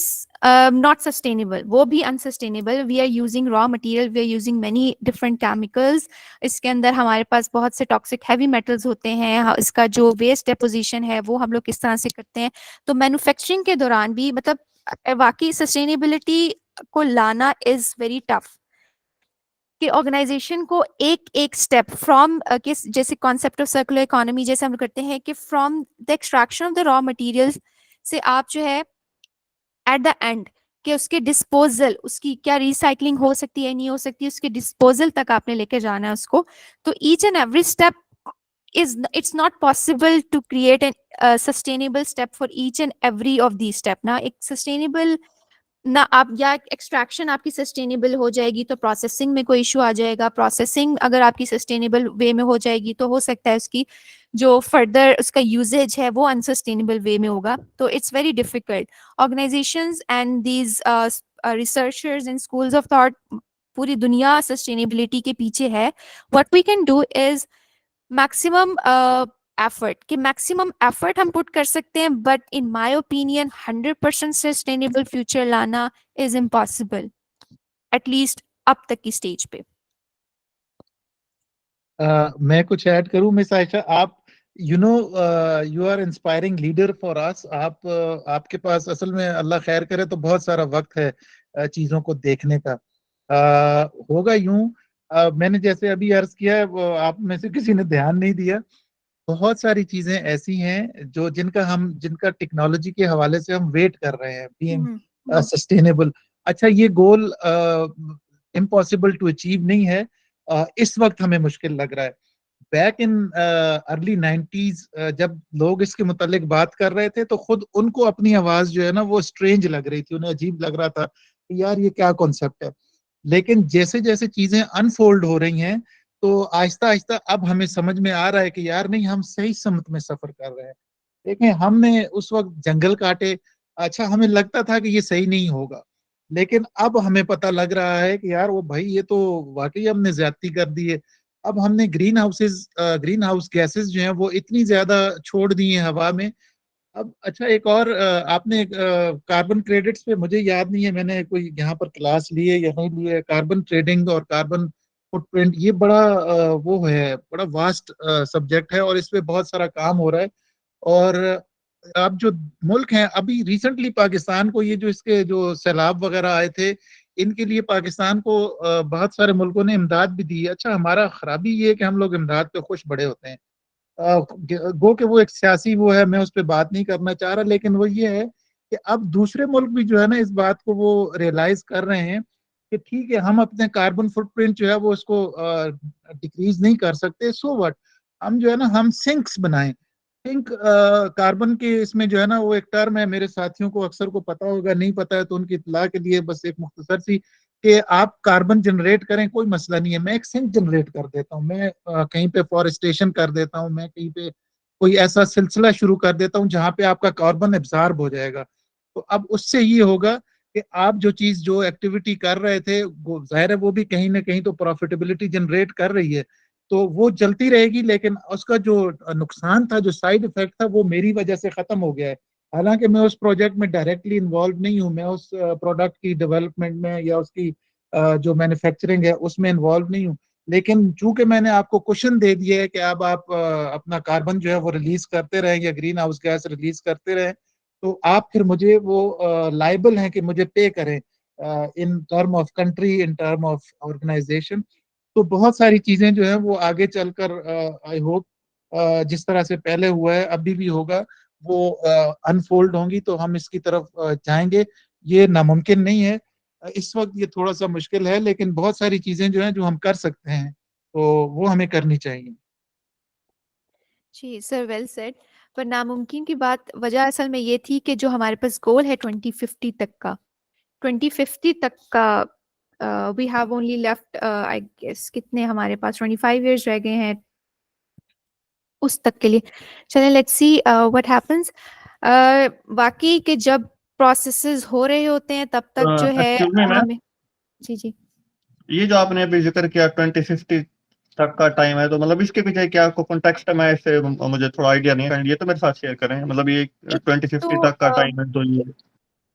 [SPEAKER 1] not sustainable, वो भी unsustainable. We are using raw material, we are using many different chemicals. इसके अंदर हमारे पास बहुत से toxic heavy metals होते हैं, इसका जो waste deposition है वो हम लोग किस तरह से करते हैं। तो manufacturing के दौरान भी मतलब वाकई sustainability को लाना is very tough, कि ऑर्गेनाइजेशन को एक एक स्टेप फ्रॉम जैसे कॉन्सेप्ट ऑफ सर्कुलर इकोनॉमी जैसे हम लोग करते हैं कि from the extraction of the raw materials से आप जो है एट द एंड कि उसके डिस्पोजल, उसकी क्या रिसाइकलिंग हो सकती है नहीं हो सकती, उसके डिस्पोजल तक आपने लेके जाना है उसको। तो each and every step is it's not possible to create a sustainable step for each and every of these step ना। एक sustainable ना आप या एक्सट्रैक्शन आपकी सस्टेनेबल हो जाएगी तो प्रोसेसिंग में कोई इशू आ जाएगा, प्रोसेसिंग अगर आपकी सस्टेनेबल वे में हो जाएगी तो हो सकता है उसकी जो फर्दर उसका यूजेज है वो अनसस्टेनेबल वे में होगा, तो it's very difficult. Organisations and these researchers and schools of thought, पूरी दुनिया सस्टेनेबिलिटी के पीछे है. What we can do is maximum effort, कि मैक्सिमम एफर्ट हम पुट कर सकते हैं, but in my opinion 100% sustainable future लाना इज इम्पॉसिबल, एटलीस्ट अब तक की स्टेज पे.
[SPEAKER 4] मैं कुछ ऐड करूं मिस आयशा? आप you know you are inspiring leader for us. आपके पास असल में अल्लाह खैर करे तो बहुत सारा वक्त है चीजों को देखने का. होगा यूं, मैंने जैसे अभी अर्ज किया है, आप में से किसी ने ध्यान नहीं दिया. बहुत सारी चीजें ऐसी हैं जो जिनका टेक्नोलॉजी के हवाले से हम वेट कर रहे हैं, बीइंग सस्टेनेबल. अच्छा, ये गोल इम्पॉसिबल टू अचीव नहीं है. इस वक्त हमें मुश्किल लग रहा है. बैक इन अर्ली 90s जब लोग इसके मुतालिक बात कर रहे थे तो खुद उनको अपनी आवाज जो है ना वो स्ट्रेंज लग रही थी, उन्हें अजीब लग रहा था कि यार ये क्या कॉन्सेप्ट है. लेकिन जैसे जैसे चीजें अनफोल्ड हो रही हैं तो आहिस्ता आहिस्ता अब हमें समझ में आ रहा है कि यार नहीं, हम सही समत में सफर कर रहे हैं. देखें, हमने उस वक्त जंगल काटे. अच्छा, हमें लगता था कि ये सही नहीं होगा, लेकिन अब हमें पता लग रहा है कि यार वो भाई ये तो वाकई हमने ज्यादती कर दी है. अब हमने ग्रीन हाउस गैसेस जो हैं वो इतनी ज्यादा छोड़ दी हैं हवा में. अब अच्छा, एक और आपने कार्बन क्रेडिट्स पे, मुझे याद नहीं है मैंने कोई यहाँ पर क्लास ली है या नहीं ली है. कार्बन ट्रेडिंग और कार्बन फुटप्रिंट, ये बड़ा वो है, बड़ा वास्ट सब्जेक्ट है और इस पे बहुत सारा काम हो रहा है. और अब जो मुल्क हैं, अभी रिसेंटली पाकिस्तान को ये जो इसके जो सैलाब वगैरह आए थे, इनके लिए पाकिस्तान को बहुत सारे मुल्कों ने इमदाद भी दी है. अच्छा, हमारा खराबी ये है कि हम लोग इमदाद पे खुश बड़े होते हैं. गो के वो एक सियासी वो है, मैं उस पर बात नहीं करना चाह रहा, लेकिन वो ये है कि अब दूसरे मुल्क भी जो है ना इस बात को वो रियलाइज कर रहे हैं कि ठीक है, हम अपने कार्बन फुटप्रिंट जो है वो उसको डिक्रीज नहीं कर सकते. सो व्हाट, हम जो है ना हम सिंक्स बनाएं. सिंक कार्बन के इसमें जो है ना वो एक टर्म है, मेरे साथियों को अक्सर को पता होगा, नहीं पता है तो उनकी इत्तला के लिए बस एक मुख्तसर सी, कि आप कार्बन जनरेट करें, कोई मसला नहीं है. मैं एक सिंक जनरेट कर देता हूँ, मैं कहीं पे फॉरेस्टेशन कर देता हूँ, मैं कहीं पे कोई ऐसा सिलसिला शुरू कर देता हूँ जहाँ पे आपका कार्बन एब्जॉर्ब हो जाएगा. तो अब उससे ये होगा कि आप जो एक्टिविटी कर रहे थे, वो जाहिर है वो भी कहीं ना कहीं तो प्रॉफिटेबिलिटी जनरेट कर रही है, तो वो चलती रहेगी. लेकिन उसका जो नुकसान था, जो साइड इफेक्ट था, वो मेरी वजह से खत्म हो गया है. हालांकि मैं उस प्रोजेक्ट में डायरेक्टली इन्वॉल्व नहीं हूँ, मैं उस प्रोडक्ट की डेवलपमेंट में या उसकी जो मैन्युफैक्चरिंग है उसमें इन्वॉल्व नहीं हूँ. लेकिन चूंकि मैंने आपको क्वेश्चन दे दिया है कि अब आप अपना कार्बन जो है वो रिलीज करते रहें या ग्रीन हाउस गैस रिलीज करते रहें, तो आप फिर मुझे वो लाइबल हैं कि मुझे पे करें in term of country, in term of organisation. तो बहुत सारी चीजें जो है वो आगे चलकर आई होप जिस तरह से पहले हुआ है अभी भी होगा, वो अनफोल्ड होंगी तो हम इसकी तरफ जाएंगे. ये नामुमकिन नहीं है. इस वक्त ये थोड़ा सा मुश्किल है, लेकिन बहुत सारी चीजें जो हैं जो हम कर सकते हैं तो वो हमें करनी चाहिए.
[SPEAKER 1] जी सर, वेल सेड. पर नामुमकिन की बात वजह असल में ये थी कि जो हमारे पास गोल है 2050 तक का, 2050 तक का we have only left I guess कितने हमारे पास 25 इयर्स रह गए हैं उस तक के लिए. चलें, लेट्स सी व्हाट हैपेंस. बाकी के जब प्रोसेसेस हो रहे होते हैं तब तक जो है
[SPEAKER 6] एक्सक्यूज मी मैम,
[SPEAKER 1] हमें. जी जी.
[SPEAKER 6] ये जो आपने अभी जिक्र किया 2050 तक का टाइम है, तो मतलब इसके पीछे क्या आपको कॉन्टेक्स्ट है? मैं इससे मुझे थोड़ा आइडिया नहीं है, ये तो मेरे साथ शेयर करें. मतलब ये
[SPEAKER 1] एक
[SPEAKER 6] 2050
[SPEAKER 1] तो
[SPEAKER 6] तक का टाइम है, तो ये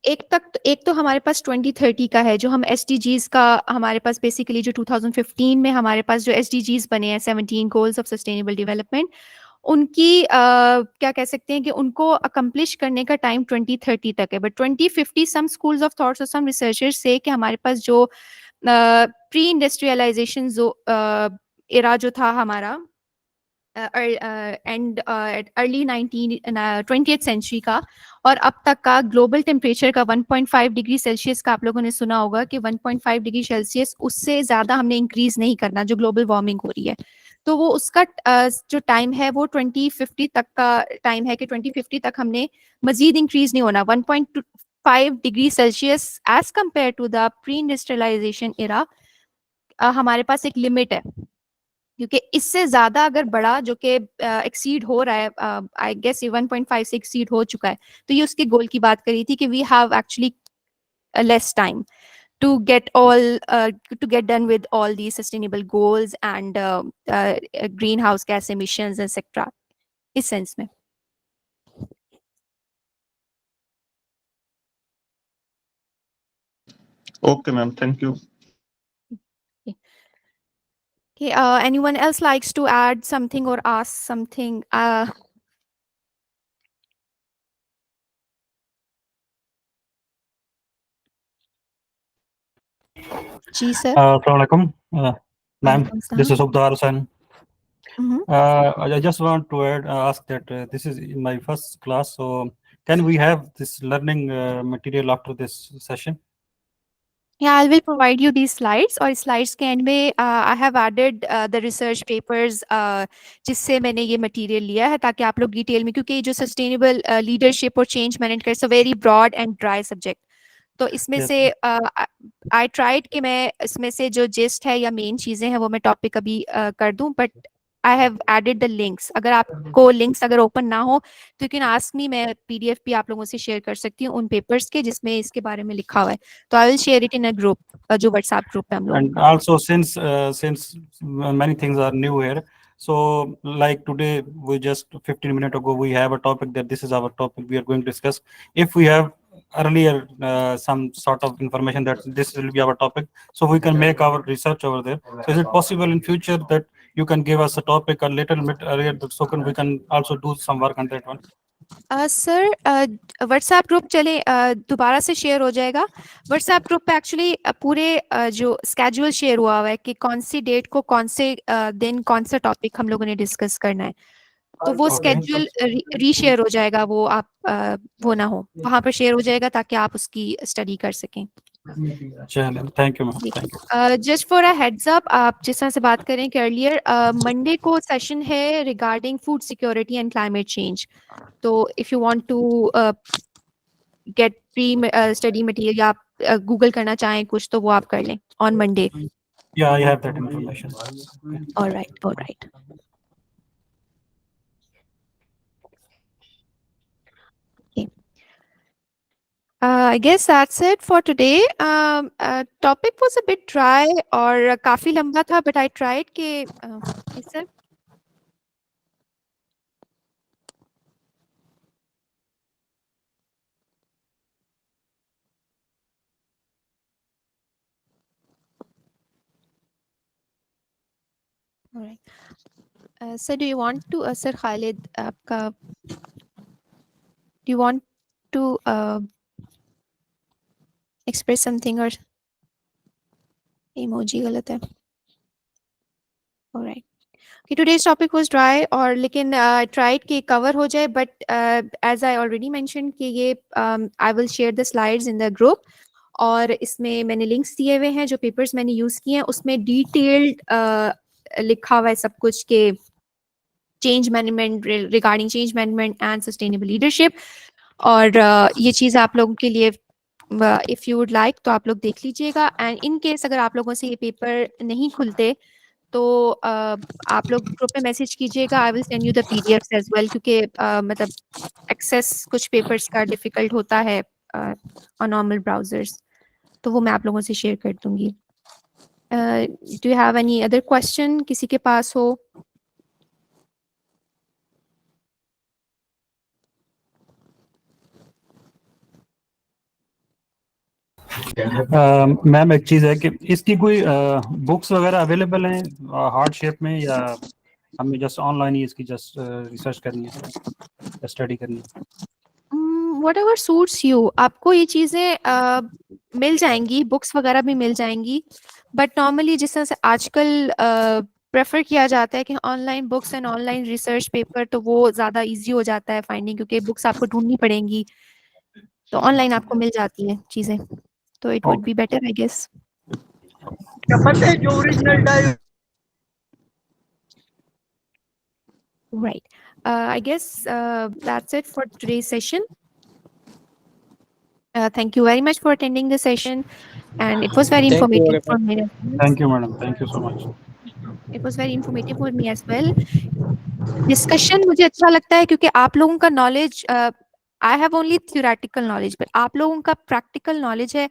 [SPEAKER 1] एक तो हमारे पास 2030 का है, जो हम एसडीजीज का, हमारे पास बेसिकली जो 2015 में हमारे पास जो एसडीजीज बने हैं, 17 गोल्स ऑफ सस्टेनेबल डेवलपमेंट, उनकी क्या कह सकते हैं कि उनको अकम्प्लिश करने का टाइम 2030 तक है. But 2050 some schools of thoughts और सम रिसर्चर्स से कि हमारे पास जो प्री इंडस्ट्रियलाइजेशन जो एरा जो था हमारा एंड अर्ली 20th सेंचुरी का, और अब तक का ग्लोबल टेम्परेचर का 1.5 डिग्री सेल्सियस का आप लोगों ने सुना होगा कि 1.5 डिग्री सेल्सियस, उससे ज़्यादा हमने इंक्रीज नहीं करना जो ग्लोबल वार्मिंग हो रही है. तो वो उसका जो टाइम है वो 2050 तक का टाइम है कि 2050 तक हमने मजीद इंक्रीज नहीं होना. 1.5 degree Celsius as compare to the pre industrialisation era हमारे पास एक लिमिट है. क्योंकि इससे ज्यादा अगर बड़ा जो कि एक्सीड हो रहा है, आई गेस ये 1.5 से एक्सीड हो चुका है, तो ये उसके गोल की बात करी थी कि we have actually less time to get done with all these sustainable goals and greenhouse gas emissions, etc. इस सेंस में.
[SPEAKER 6] Okay, ma'am. Thank you.
[SPEAKER 1] Okay, anyone else likes to add something or ask something? जी sir.
[SPEAKER 7] Assalamualaikum. Ma'am,
[SPEAKER 1] Walaikum
[SPEAKER 7] this is
[SPEAKER 1] salam.
[SPEAKER 7] Ubdar Hussain.
[SPEAKER 1] Mhm.
[SPEAKER 7] I just want to ask that this is in my first class, so can we have this learning material after this session?
[SPEAKER 1] Yeah, I will provide you these slides, और slides के end में I have added the research papers जिससे मैंने ये material लिया है, ताकि आप लोग डिटेल में, क्योंकि ये जो sustainable leadership और change management का, it's a very broad and dry subject. तो इसमें
[SPEAKER 7] Yes.
[SPEAKER 1] से आई ट्राइड कि मैं इसमें से जो जिस्ट है या मेन चीजें हैं वो मैं टॉपिक अभी कर दूं, but I have added the links. अगर आपको लिंक्स अगर ओपन ना हो तो यू कैन आस्क मी, मैं पीडीएफ भी आप लोगों से शेयर कर सकती हूँ उन पेपर्स के जिसमें इसके बारे में लिखा हुआ है. तो I will share it in a group, जो व्हाट्सएप ग्रुप पे हम लोग.
[SPEAKER 7] And also since many things are new here, so like today we just 15 minutes ago we have a topic that this is our topic we are going to discuss. If we have earlier some sort of information that this will be our topic, so we can make our research over there. So is it possible in future that you can give us a topic a little bit earlier, so we can also do some work on that one?
[SPEAKER 1] Sir WhatsApp group चले दोबारा से share हो जाएगा. WhatsApp group पे actually पूरे जो schedule share हुआ हुआ है कि कौन सी डेट को कौन से दिन कौन सा टॉपिक हम लोगों ने डिस्कस करना है. तो वो स्केड्यूल रीशेयर हो जाएगा, वो आप वो ना हो, वहां पर शेयर हो जाएगा ताकि आप उसकी स्टडी कर सकें.
[SPEAKER 7] Thank you ma'am.
[SPEAKER 1] Just for a heads up, आप जिस तरह से बात करें कि अर्लियर मंडे को सेशन है regarding food security and climate change. तो if you want to get pre study material या आप गूगल करना चाहें कुछ, तो वो आप कर लें on Monday.
[SPEAKER 7] Yeah, I have that information.
[SPEAKER 1] All right. I guess that's it for today. Topic was a bit dry और काफी लंबा था, but I tried कि yes sir. All right. Sir, do you want to Sir Khalid, आपका do you want to express something or emoji गलत है. All right. Okay, today's topic was dry, और लेकिन tried कि cover हो जाए, but as I already mentioned कि ये I will share the slides in the group, और इसमें मैंने links दिए हुए हैं जो papers मैंने use किए हैं, उसमें detailed लिखा हुआ है सब कुछ के change management, regarding change management and sustainable leadership. और ये चीज़ आप लोगों के लिए if you would like तो आप लोग देख लीजिएगा. and in case अगर आप लोगों से ये पेपर नहीं खुलते तो आप लोग ग्रुप में मैसेज कीजिएगा. I will send you the PDFs as well, क्योंकि मतलब एक्सेस कुछ पेपर्स का डिफिकल्ट होता है ऑन नॉर्मल ब्राउजर्स, तो वो मैं आप लोगों से शेयर कर दूंगी. Do you have any other question किसी के पास हो?
[SPEAKER 7] मैम एक चीज है कि इसकी कोई बुक्स वगैरह अवेलेबल हैं हार्ड शेप में, या हमें जस्ट ऑनलाइन ही इसकी जस्ट रिसर्च करनी है, स्टडी करनी है?
[SPEAKER 1] Whatever suits you. आपको ये चीज़ें मिल जाएंगी, बुक्स वगैरह भी मिल जाएंगी, बट नॉर्मली जिस तरह से आजकल प्रेफर किया जाता है कि online books and online research paper, तो वो ज़्यादा इजी हो जाता है फाइंडिंग, क्योंकि बुक्स आपको ढूंढनी पड़ेंगी, तो ऑनलाइन आपको मिल जाती हैं चीज़ें, तो it would be better I guess. Right. I guess that's it for today's session. Thank you very much for attending the session, and it was very informative for me.
[SPEAKER 7] Thank you, madam. Thank you so much.
[SPEAKER 1] It was very informative for me as well. Discussion मुझे अच्छा लगता है क्योंकि आप लोगों का knowledge, I have only theoretical knowledge, but आप लोगों का practical knowledge है,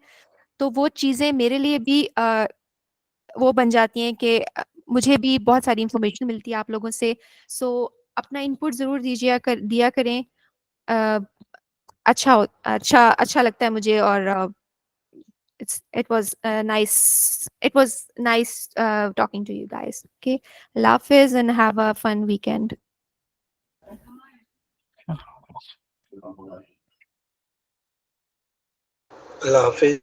[SPEAKER 1] तो वो चीज़ें मेरे लिए भी वो बन जाती हैं कि मुझे भी बहुत सारी इंफॉर्मेशन मिलती है आप लोगों से. सो अपना इनपुट ज़रूर दिया करें. अच्छा लगता है मुझे. और it was nice talking to you guys. Okay, Allah Hafiz and have a fun weekend.
[SPEAKER 3] Allah Hafiz.